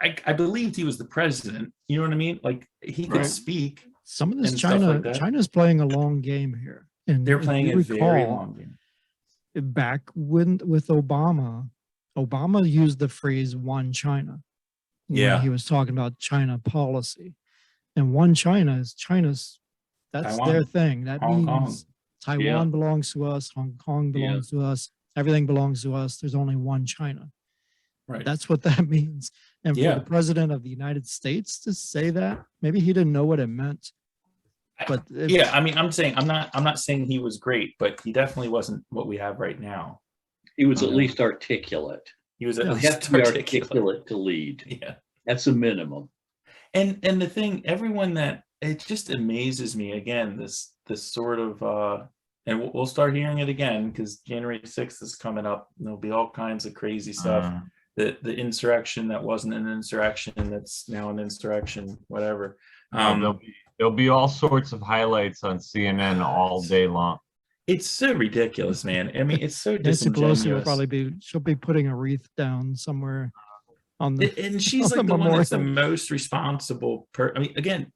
I believed he was the president. You know what I mean? Like, he could speak. Some of this China's playing a long game here. And they're playing a very long game. Back with Obama used the phrase "one China." When he was talking about China policy, and one China is China's. That's Taiwan. Their thing. That Hong means Kong. Taiwan belongs to us. Hong Kong belongs to us. Everything belongs to us. There's only one China. Right. That's what that means. And for the president of the United States to say that, maybe he didn't know what it meant. But I mean, I'm not saying he was great, but he definitely wasn't what we have right now. He was at least articulate. He was at least articulate to lead. Yeah. That's a minimum. And the thing, it just amazes me again, this sort of and we'll start hearing it again, because January 6th is coming up. There'll be all kinds of crazy stuff. The insurrection that wasn't an insurrection, that's now an insurrection, whatever. There'll be all sorts of highlights on CNN all day long. It's so ridiculous, man. I mean, it's so Nancy disingenuous. Pelosi she'll be putting a wreath down somewhere on the. And she's like the one that's the most responsible. I mean, again,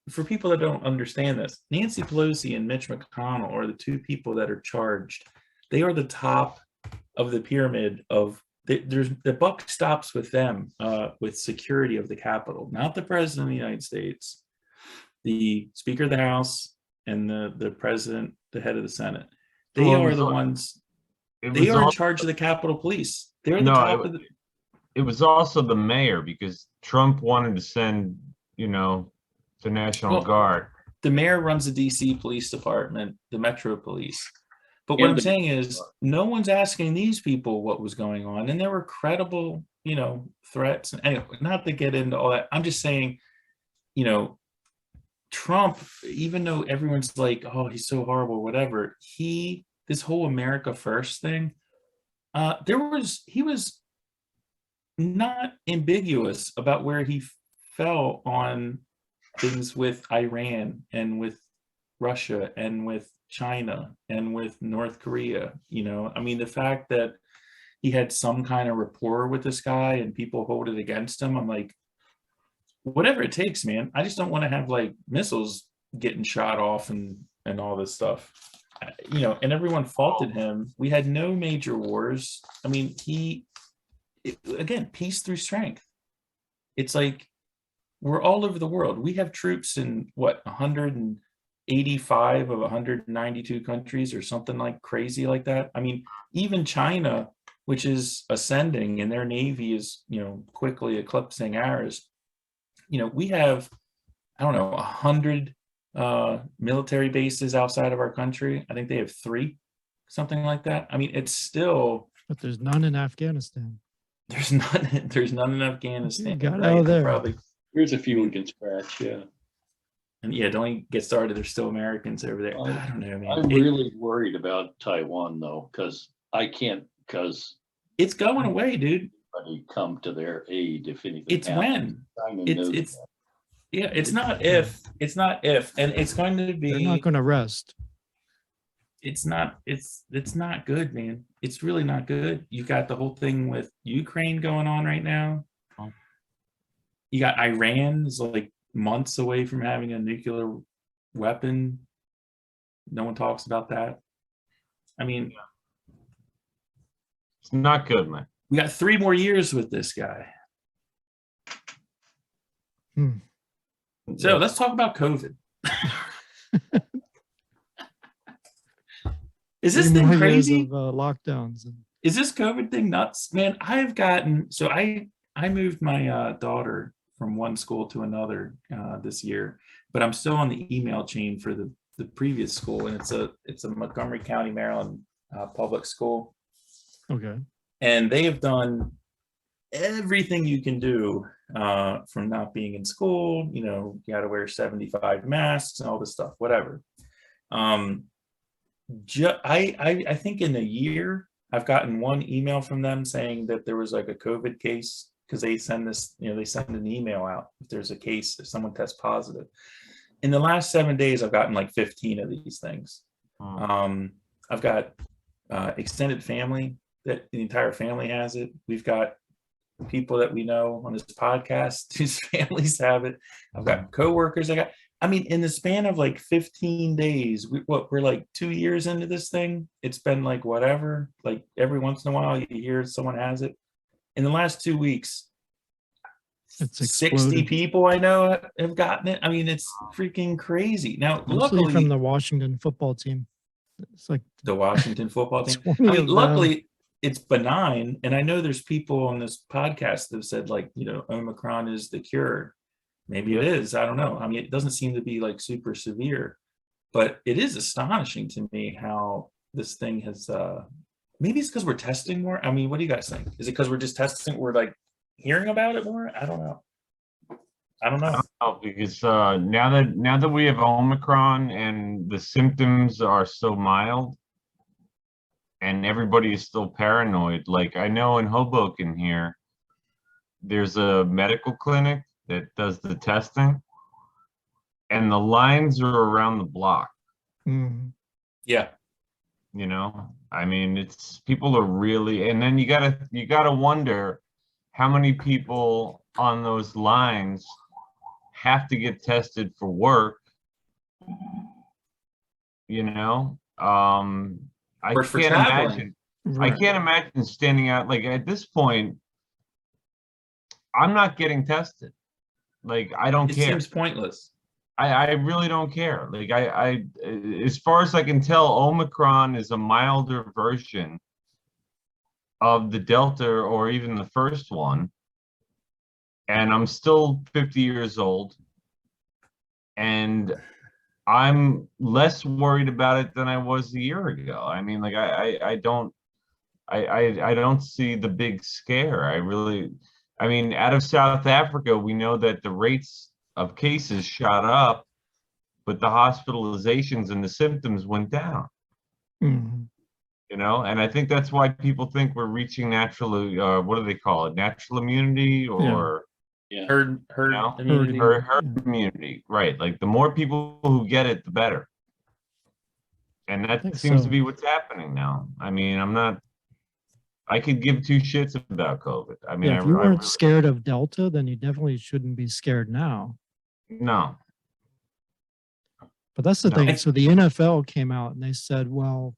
for people that don't understand this, Nancy Pelosi and Mitch McConnell are the two people that are charged. They are the top of the pyramid of. The buck stops with them, with security of the Capitol, not the president of the United States, the Speaker of the House, and the president, the head of the Senate. They are the ones. They are in charge of the Capitol Police. They're the top of the. It was also the mayor, because Trump wanted to send, the National Guard. The mayor runs the DC Police Department, the Metro Police. But what I'm saying is, no one's asking these people what was going on, and there were credible, threats. Anyway, not to get into all that. I'm just saying, Trump, even though everyone's like, "Oh, he's so horrible," whatever. This whole America First thing, he was not ambiguous about where he fell on things with Iran and with Russia and with China and with North Korea. I mean, the fact that he had some kind of rapport with this guy and people hold it against him, I'm like, whatever it takes, man. I just don't want to have missiles getting shot off and all this stuff, and everyone faulted him. We had no major wars. I mean, again, peace through strength. It's like, we're all over the world. We have troops in 185 of 192 countries or something like crazy like that. I mean, even China, which is ascending and their navy is, quickly eclipsing ours. We have, 100 military bases outside of our country. I think they have 3, something like that. I mean, it's still But there's none in Afghanistan. There's none. There's none in Afghanistan. Got right? out there. Probably. There's a few we can scratch, yeah. And yeah, don't even get started. There's still Americans over there. I don't know, man. I'm really worried about Taiwan though, because It's going away, dude. anybody come to their aid if anything It's happens. when. It's not if. It's not if, and it's going to be. They're not going to rest. It's not good, man. It's really not good. You got the whole thing with Ukraine going on right now. You got Iran is like months away from having a nuclear weapon. No one talks about that. I mean, It's not good, man. we got 3 more years with this guy. So let's talk about COVID. Is this 3 thing more years crazy? of lockdowns. Is this COVID thing nuts? Man, I moved my daughter from one school to another this year, but I'm still on the email chain for the previous school, and it's a Montgomery County, Maryland public school. Okay. And they have done everything you can do from not being in school. You got to wear 75 masks and all this stuff, whatever. I think in a year, I've gotten one email from them saying that there was like a COVID case, because they send this, they send an email out if there's a case, if someone tests positive. In the last 7 days, I've gotten like 15 of these things. I've got extended family that the entire family has it. We've got people that we know on this podcast whose families have it. I've got coworkers. I mean, in the span of like 15 days, we're like 2 years into this thing. It's been like whatever, like every once in a while you hear someone has it. In the last 2 weeks, It's 60 exploded. people I know have gotten it. I mean, it's freaking crazy. Now, Mostly luckily, from the Washington football team. It's like the Washington football team. 20 I mean, of them. luckily, it's benign. And I know there's people on this podcast that have said, like, Omicron is the cure. Maybe it is. I don't know. I mean, it doesn't seem to be like super severe, but it is astonishing to me how this thing has, maybe it's because we're testing more. I mean, what do you guys think? Is it because we're just testing? We're like hearing about it more? I don't know. Because now that we have Omicron and the symptoms are so mild and everybody is still paranoid, like I know in Hoboken here, there's a medical clinic that does the testing and the lines are around the block. Yeah. I mean, it's people are really, and then you gotta wonder how many people on those lines have to get tested for work. I Or for can't traveling. imagine. I can't imagine standing out, like at this point, I'm not getting tested. Like, I don't care. It seems pointless. I really don't care. Like I as far as I can tell, Omicron is a milder version of the Delta or even the first one. And I'm still 50 years old. And I'm less worried about it than I was a year ago. I mean, like I don't see the big scare. I mean, out of South Africa, we know that the rates of cases shot up, but the hospitalizations and the symptoms went down. And I think that's why people think we're reaching natural, what do they call it? Natural immunity or herd immunity. Herd immunity, right? Like the more people who get it, the better. And that seems to be what's happening now. I mean, I could give 2 shits about COVID. I mean, if you weren't scared of Delta, then you definitely shouldn't be scared now. No. But that's the thing. So the NFL came out and they said, well,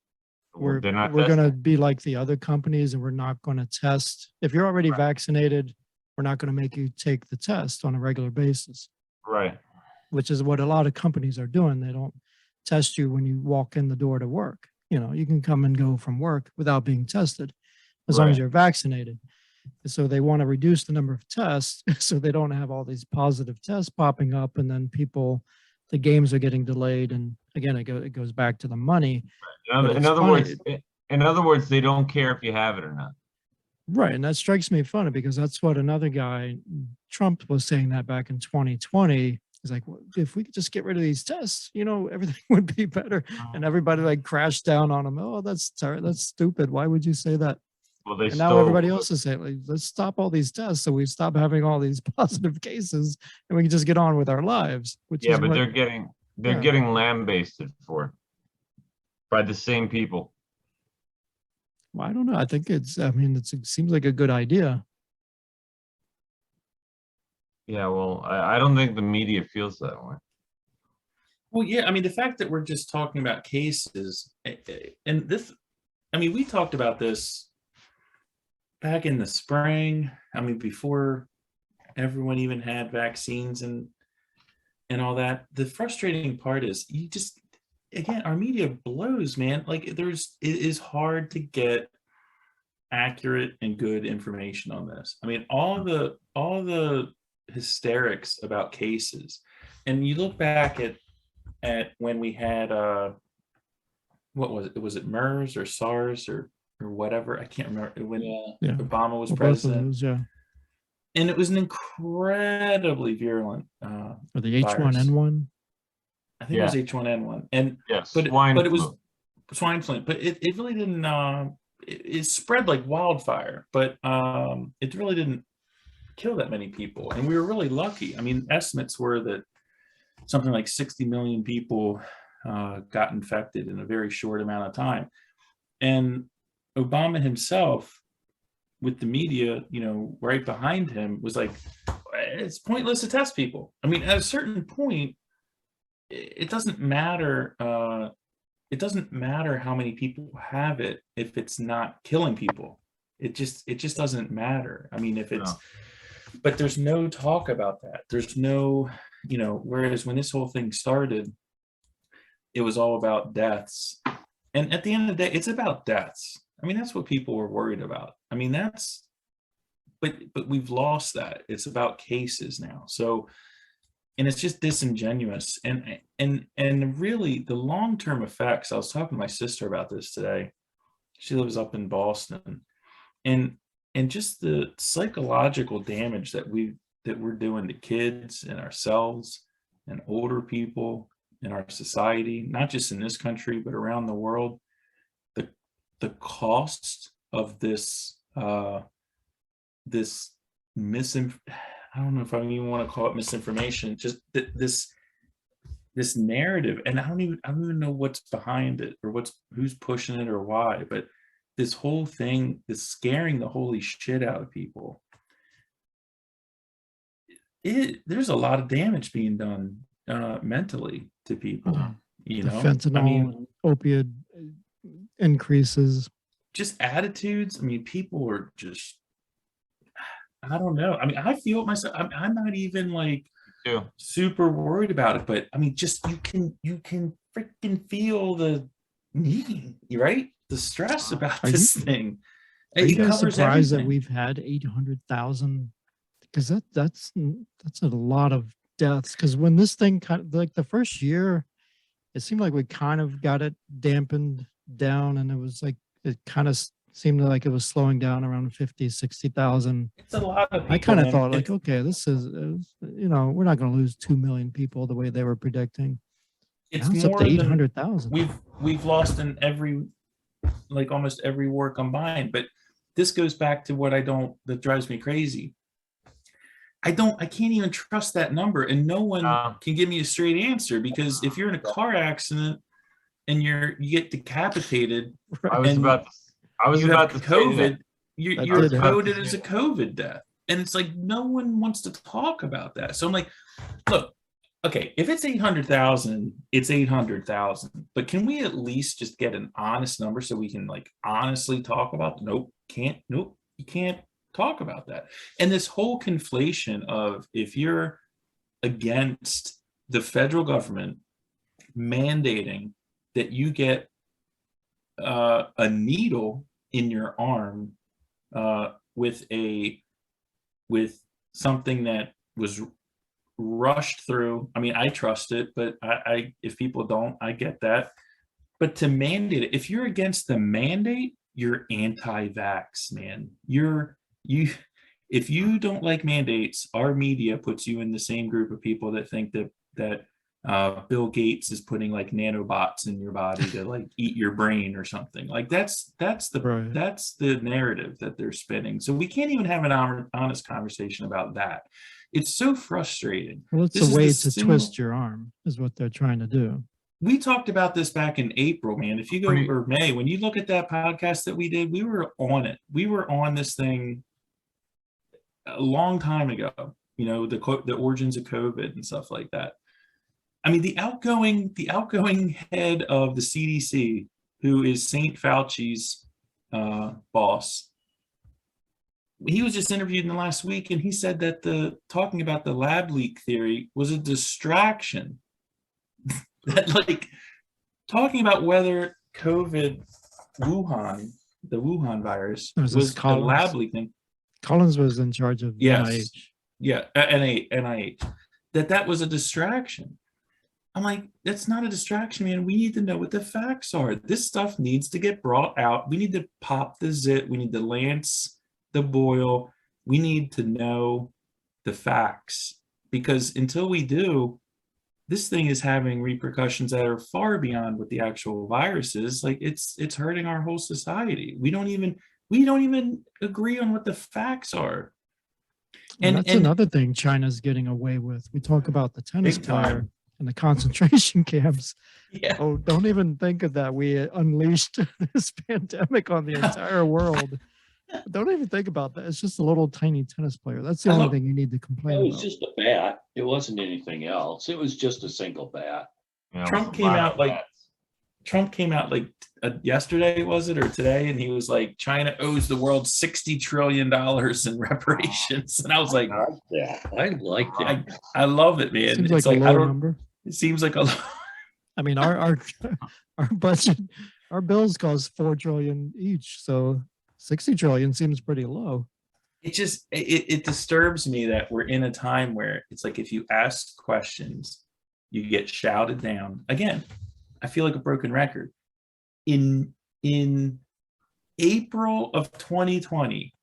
we're going to be like the other companies and we're not going to test. If you're already vaccinated, we're not going to make you take the test on a regular basis. Right. Which is what a lot of companies are doing. They don't test you when you walk in the door to work. You can come and go from work without being tested as long as you're vaccinated. So they want to reduce the number of tests so they don't have all these positive tests popping up, and then the games are getting delayed. And again, it goes back to the money. In other words, In other words, they don't care if you have it or not. Right. And that strikes me funny because that's what another guy, Trump, was saying that back in 2020. He's like, well, if we could just get rid of these tests, everything would be better. And everybody like crashed down on him. Oh, that's stupid. Why would you say that? Well, they And still, now everybody else is saying, like, let's stop all these tests so we stop having all these positive cases and we can just get on with our lives. Which yeah, is but what, they're yeah. getting lambasted for it by the same people. Well, I don't know. I think it seems like a good idea. Yeah, well, I don't think the media feels that way. Well, yeah, I mean, the fact that we're just talking about cases, and this, I mean, we talked about this back in the spring. I mean, before everyone even had vaccines and all that. The frustrating part is again, our media blows, man. Like it is hard to get accurate and good information on this. I mean, all the hysterics about cases, and you look back at when we had what was it? Was it MERS or SARS or whatever? I can't remember when Yeah. Obama was Well, both of president. those, yeah. And it was an incredibly virulent Or the virus. H1N1. I think it was H1N1, and Yes, but swine it was flu. swine flu. But it really didn't. It spread like wildfire, but it really didn't kill that many people, and we were really lucky. I mean, estimates were that something like 60 million people got infected in a very short amount of time, and Obama himself, with the media, right behind him, was like, it's pointless to test people. I mean, at a certain point, it doesn't matter. It doesn't matter how many people have it if it's not killing people. It just doesn't matter. I mean, if it's, but there's no talk about that. There's no, whereas when this whole thing started, it was all about deaths. And at the end of the day, it's about deaths. I mean, that's what people were worried about. I mean, but we've lost that. It's about cases now. So, and it's just disingenuous. And really the long-term effects, I was talking to my sister about this today. She lives up in Boston. And just the psychological damage that we're doing to kids and ourselves and older people in our society, not just in this country, but around the world. The cost of this I don't know if I even want to call it misinformation, just this narrative, and I don't even know what's behind it or who's pushing it or why, but this whole thing is scaring the holy shit out of people. There's a lot of damage being done mentally to people. The fentanyl, I mean, and opioid increases. Just attitudes. I mean, people are just, I don't know. I mean, I feel it myself. I'm not even like super worried about it, but I mean, just you can freaking feel the need, right? The stress about this thing. Are you guys surprised that we've had 800,000? Because that's a lot of deaths. Because when this thing kind of like the first year, it seemed like we kind of got it dampened down, and it was like it kind of seemed like it was slowing down around 50, 60,000. It's a lot of people. I kind of thought like, okay, this is, we're not going to lose 2 million people the way they were predicting. It's now it's more up to than 800,000. We've lost in almost every war combined. But this goes back to that drives me crazy. I can't even trust that number, and no one can give me a straight answer, because if you're in a car accident and you get decapitated, I was about to COVID, you're coded as a that. COVID death. And it's like, no one wants to talk about that. So I'm like, look, okay, if it's 800,000, it's 800,000, but can we at least just get an honest number so we can like honestly talk about it? Nope, you can't talk about that. And this whole conflation of, if you're against the federal government mandating that you get a needle in your arm with something that was rushed through. I mean, I trust it, but I if people don't, I get that. But to mandate it, if you're against the mandate, you're anti-vax, man. If you don't like mandates, our media puts you in the same group of people that think that Bill Gates is putting like nanobots in your body to like eat your brain or something. Like that's the narrative that they're spinning. So we can't even have an honest conversation about that. It's so frustrating. Well, it's a way to twist your arm, is what they're trying to do. We talked about this back in April, man. If you go, or May, when you look at that podcast that we did, we were on it. We were on this thing a long time ago, you know, the origins of COVID and stuff like that. I mean, the outgoing head of the CDC, who is St. Fauci's boss, he was just interviewed in the last week, and he said that talking about the lab leak theory was a distraction. That, like, talking about whether the Wuhan virus was a lab leak thing. Collins was in charge of NIH. Yeah, NIH. That was a distraction. I'm like, that's not a distraction, man. We need to know what the facts are. This stuff needs to get brought out. We need to pop the zit. We need to lance the boil. We need to know the facts, because until we do, this thing is having repercussions that are far beyond what the actual virus is. Like, it's hurting our whole society. We don't even agree on what the facts are. And that's another thing China's getting away with. We talk about the tennis player and the concentration camps. Yeah. Oh, don't even think of that. We unleashed this pandemic on the entire world. Don't even think about that. It's just a little tiny tennis player. That's the only thing you need to complain about. It was just a bat. It wasn't anything else. It was just a single bat. Trump came out like yesterday, was it, or today, and he was like, China owes the world $60 trillion in reparations. And I was like, I like that. I love it, man. Seems like a low number. It seems like a I mean, our budget, our bills cost $4 trillion each, so 60 trillion seems pretty low. It just it disturbs me that we're in a time where it's like, if you ask questions, you get shouted down. Again, I feel like a broken record. In April of 2020,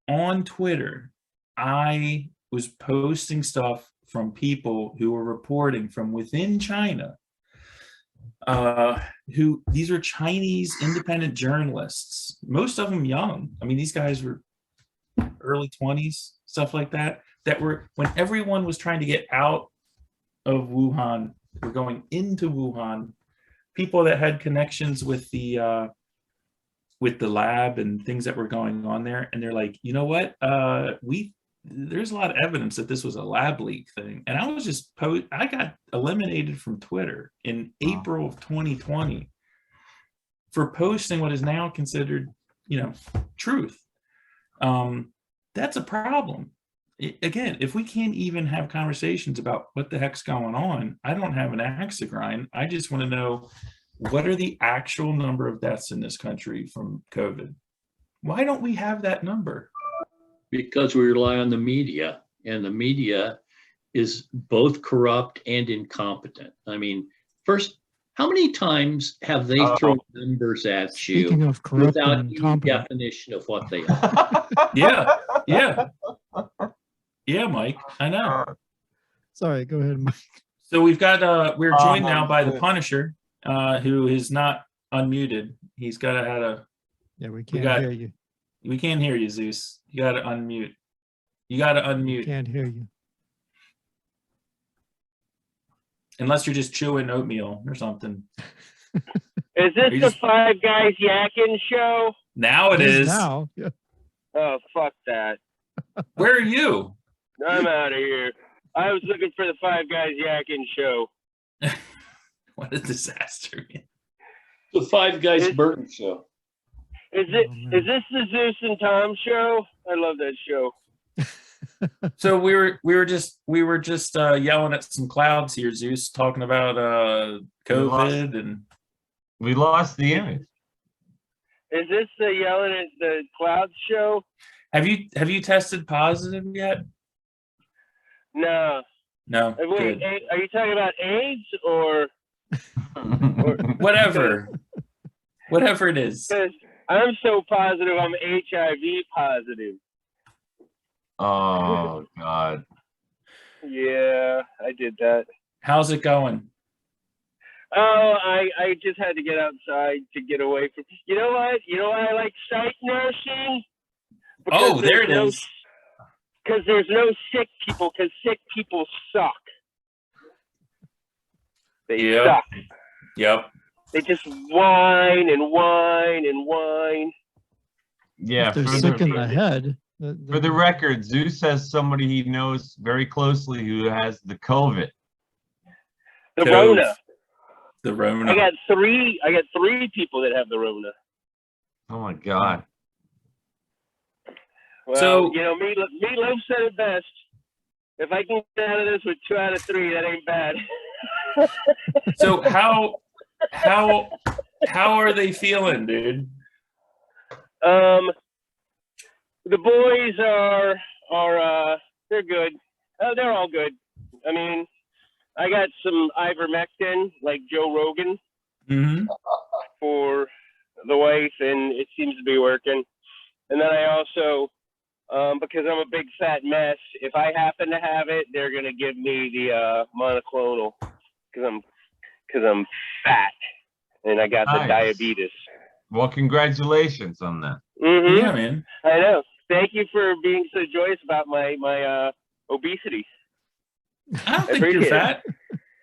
on Twitter, I was posting stuff from people who were reporting from within China, these are Chinese independent journalists, most of them young. I mean, these guys were early 20s, stuff like that, were, when everyone was trying to get out of Wuhan, were going into Wuhan, people that had connections with the lab and things that were going on there. And they're like, you know what? There's a lot of evidence that this was a lab leak thing. And I was just I got eliminated from Twitter in April of 2020 for posting what is now considered, truth. That's a problem. Again, if we can't even have conversations about what the heck's going on, I don't have an axe to grind. I just want to know, what are the actual number of deaths in this country from COVID? Why don't we have that number? Because we rely on the media, and the media is both corrupt and incompetent. I mean, first, how many times have they thrown numbers at you without any definition of what they are? Yeah, Mike, I know. Sorry, go ahead, Mike. So we've got, we're joined now by the Punisher, who is not unmuted. He's got to Yeah, we can't hear you. We can't hear you, Zeus. You got to unmute. Can't hear you. Unless you're just chewing oatmeal or something. Is this the Five Guys Yakking show? Now it is. Now. Yeah. Oh, fuck that. Where are you? I'm out of here. I was looking for the Five Guys Yakking show. What a disaster. The Five Guys Burton show. Is this the Zeus and Tom show? I love that show. So we were just yelling at some clouds here, Zeus, talking about COVID, and we lost the image. Is this the yelling at the clouds show? Have you tested positive yet? No. No. Wait, good. are you talking about AIDS or? Whatever it is. Because I'm so positive I'm HIV positive. Oh God. Yeah, I did that. How's it going? Oh, I just had to get outside to get away from. You know what? You know why I like psych nursing? Oh, there it is. Because there's no sick people. Because sick people suck. They suck. Yep. They just whine and whine and whine. Yeah, If they're sick in the head. For the record, Zeus has somebody he knows very closely who has the COVID. The Rona. The Rona. I got three people that have the Rona. Oh my God. Well, So- you know, Meatloaf said it best. If I can get out of this with 2 out of 3, that ain't bad. So how are they feeling, dude? The boys are they're good. They're all good. I mean, I got some ivermectin, like Joe Rogan, Mm-hmm. for the wife, and it seems to be working. And then I also, because I'm a big fat mess, if I happen to have it, they're gonna give me the monoclonal, because I'm fat and I got the Nice. diabetes. Well, congratulations on that. Mm-hmm. Yeah, man. I know. Thank you for being so joyous about my obesity. I don't think you're appreciate it. fat.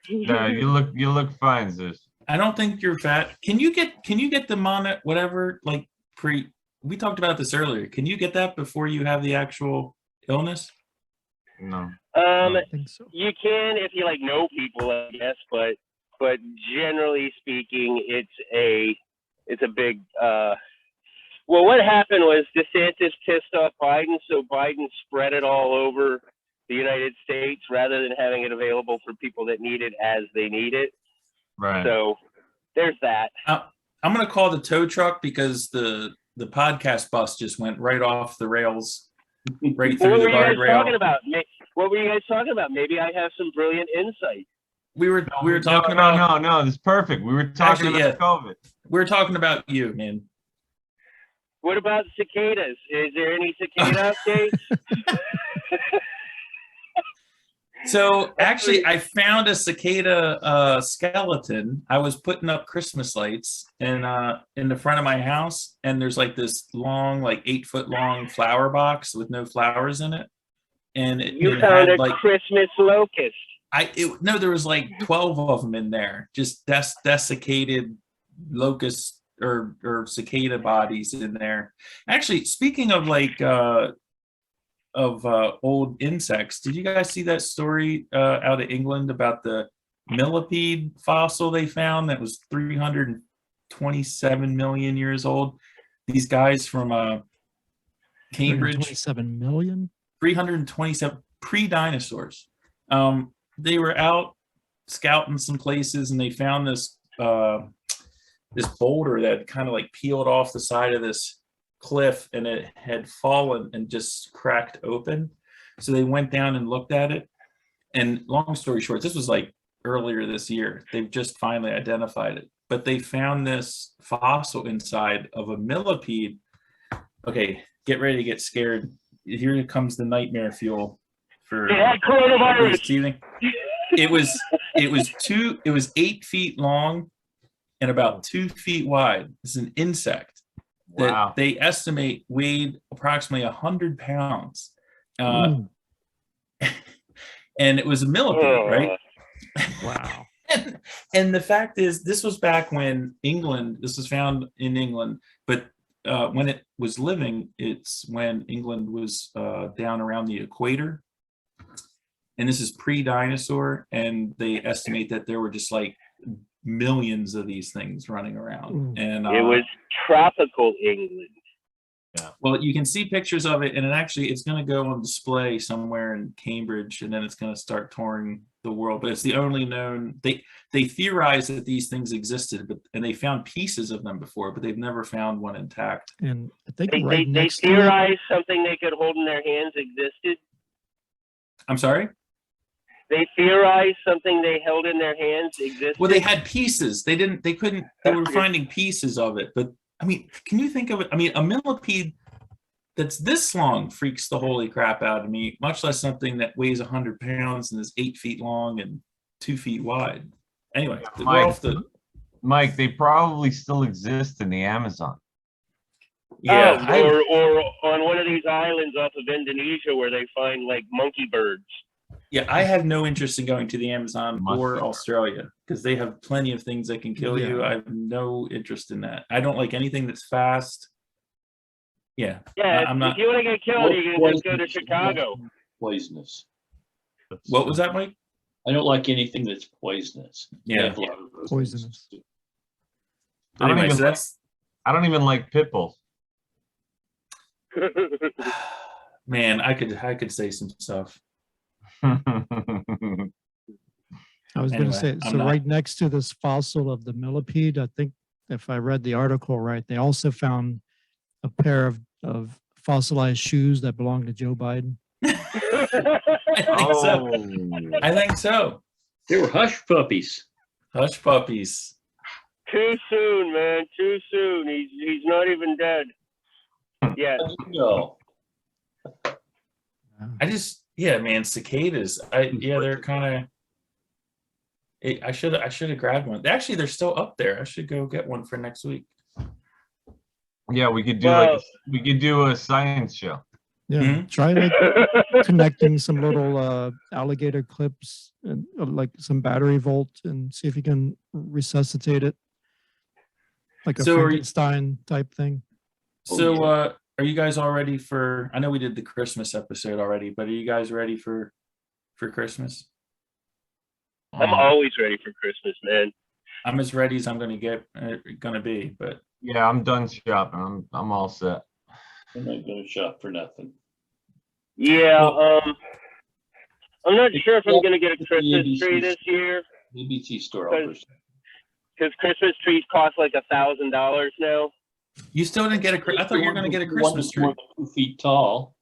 No, you look fine, Zeus. I don't think you're fat. Can you get the mono whatever like we talked about this earlier. Can you get that before you have the actual illness? No. I think so. You can if you like know people, I guess, but generally speaking, it's a big. Well, what happened was DeSantis pissed off Biden, so Biden spread it all over the United States rather than having it available for people that need it as they need it. Right. So there's that. I'm gonna call the tow truck because the podcast bus just went right off the rails, right What through were the you guys talking guardrail. about? What were you guys talking about? Maybe I have some brilliant insight. We were talking no, about no, it's perfect. We were talking Actually, about COVID. we were talking about you, man. What about cicadas? Is there any cicada updates? So actually, I found a cicada skeleton. I was putting up Christmas lights in the front of my house, and there's like this long, like 8-foot long flower box with no flowers in it. And You it found had, a like Christmas locust. no, there was like 12 of them in there, just desiccated locust or cicada bodies in there. Actually, speaking of like old insects, did you guys see that story out of England about the millipede fossil they found that was 327 million years old? These guys from Cambridge, 27 million. 327 pre-dinosaurs. They were out scouting some places and they found this this boulder that kind of like peeled off the side of this cliff, and it had fallen and just cracked open. So they went down and looked at it. And long story short, this was like earlier this year. They've just finally identified it, but they found this fossil inside of a millipede. Okay, get ready to get scared. Here comes the nightmare fuel for It had coronavirus. teething. It was 8 feet long and about 2 feet wide. It's an insect that Wow. they estimate weighed approximately 100 pounds. Mm. And it was a millipede, right? Wow. And the fact is, this was back when this was found in England, but when it was living, it's when England was down around the equator. And this is pre-dinosaur, and they estimate that there were just like millions of these things running around. And It was tropical England. well, you can see pictures of it, and it's going to go on display somewhere in Cambridge, and then it's going to start touring the world. But it's the only known. They theorized that these things existed, and they found pieces of them before, but they've never found one intact. And I think They right next to it, theorized something they could hold in their hands existed. I'm sorry. they theorized something they held in their hands existed. Well, they had pieces. They couldn't, they were finding pieces of it. But I mean, can you think of it? I mean, a millipede that's this long freaks the holy crap out of me, much less something that weighs 100 pounds and is 8 feet long and 2 feet wide. Anyway, Mike, they probably still exist in the Amazon. Yeah. Or on one of these islands off of Indonesia where they find like monkey birds. Yeah, I have no interest in going to the Amazon or Australia because they have plenty of things that can kill you. I have no interest in that. I don't like anything that's fast. Yeah. Yeah, I'm not. if you want to get killed, you can just go to Chicago. Poisonous. What was that, Mike? I don't like anything that's poisonous. Yeah. Poisonous. Anyway, so I don't even like pit bulls. man, I could say some stuff. I was going Anyway, to say, I'm so not- right next to this fossil of the millipede, I think if I read the article right, they also found a pair of fossilized shoes that belonged to Joe Biden. I think so. They were hush puppies. Hush puppies. Too soon, man. Too soon. He's not even dead. Yeah. No. Yeah, man, cicadas. They're kind of. I should have grabbed one. Actually, they're still up there. I should go get one for next week. Yeah, we could do a science show. Yeah, Mhm. try like connecting some little alligator clips and like some battery volt and see if you can resuscitate it, like a So are you- Frankenstein type thing. So, are you guys all ready for? I know we did the Christmas episode already, but are you guys ready for Christmas? I'm always ready for Christmas, man. I'm as ready as I'm gonna be, but Yeah, I'm done shopping. I'm all set. I'm not going to shop for nothing. Yeah. I'm not sure if I'm going to get a Christmas tree this year ABC store. because Christmas trees cost like $1,000 now. you still didn't get I thought you were gonna get a Christmas tree. 2 feet tall.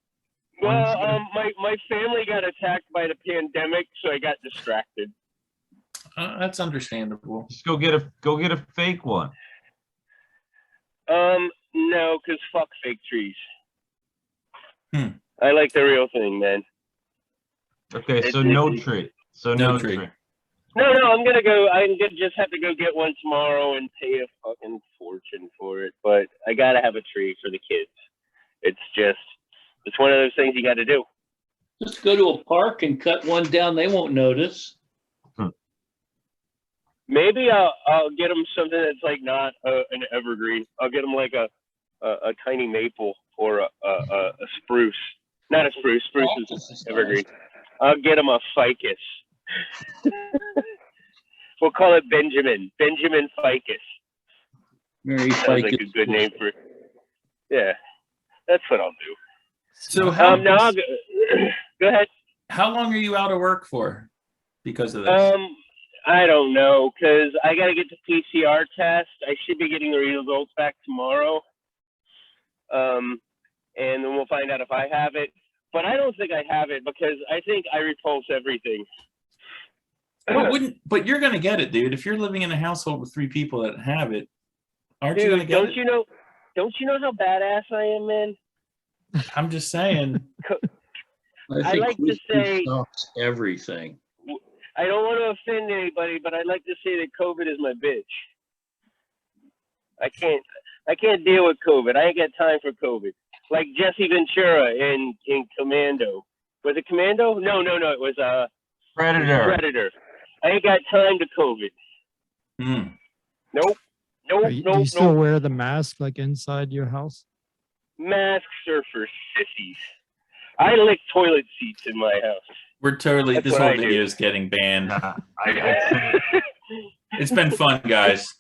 Well, my family got attacked by the pandemic, so I got distracted. That's understandable. Just go get a fake one. No, because fuck fake trees. Hmm. I like the real thing, man. Okay, so no tree. So No no tree. tree. No, I'm gonna go. I'm gonna just have to go get one tomorrow and pay a fucking fortune for it. But I gotta have a tree for the kids. It's one of those things you got to do. Just go to a park and cut one down. They won't notice. Maybe I'll get them something that's like not an evergreen. I'll get them like a tiny maple or a spruce. Not a spruce. Spruce is evergreen. I'll get them a ficus. We'll call it Benjamin. Benjamin ficus. Mary Sounds like Ficus. a good name for it. Yeah, that's what I'll do. So Now I'll go ahead. how long are you out of work for because of this? I don't know, because I got to get the PCR test. I should be getting the results back tomorrow. And then we'll find out if I have it. But I don't think I have it because I think I repulse everything. But you're gonna get it, dude. If you're living in a household with 3 people that have it, aren't you Dude, gonna get don't it? you know how badass I am, man? I'm just saying. I like to say- stops everything. I don't want to offend anybody, but I'd like to say that COVID is my bitch. I can't deal with COVID. I ain't got time for COVID. Like Jesse Ventura in Commando. Was it Commando? No. It was Predator. Predator. I ain't got time to COVID. Hmm. Nope. Do you still wear the mask like inside your house? Masks are for sissies. I lick toilet seats in my house. We're totally. That's This what whole I do. video is getting banned. Nah, It's been fun, guys,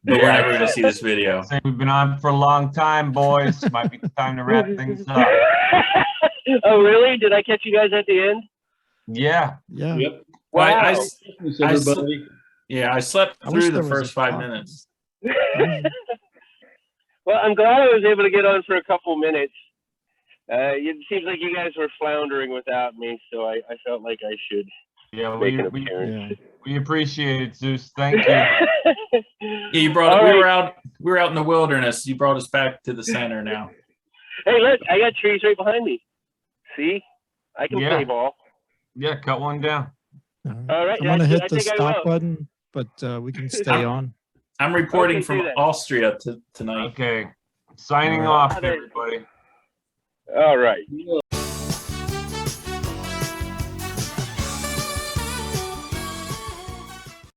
but we're never gonna see this video. say we've been on for a long time, boys. Might be time to wrap things up. Oh, really? Did I catch you guys at the end? Yeah. Yeah. Yep. Well, I- Wow. Christmas, I- everybody. Yeah, I slept I wish through the there was first a 5 clock. minutes. Well, I'm glad I was able to get on for a couple minutes. It seems like you guys were floundering without me, so I felt like I should Yeah, make an appearance. we appreciate it, Zeus. Thank you. Yeah, you brought All we were right. out in the wilderness. You brought us back to the center now. Hey, look, I got trees right behind me. See, I can Yeah. play ball. Yeah, cut one down. All right, I'm gonna I hit the think I stop will. button, but we can stay on. I'm reporting Okay, from do that. Austria tonight. Okay. Signing All right. off, everybody. All right.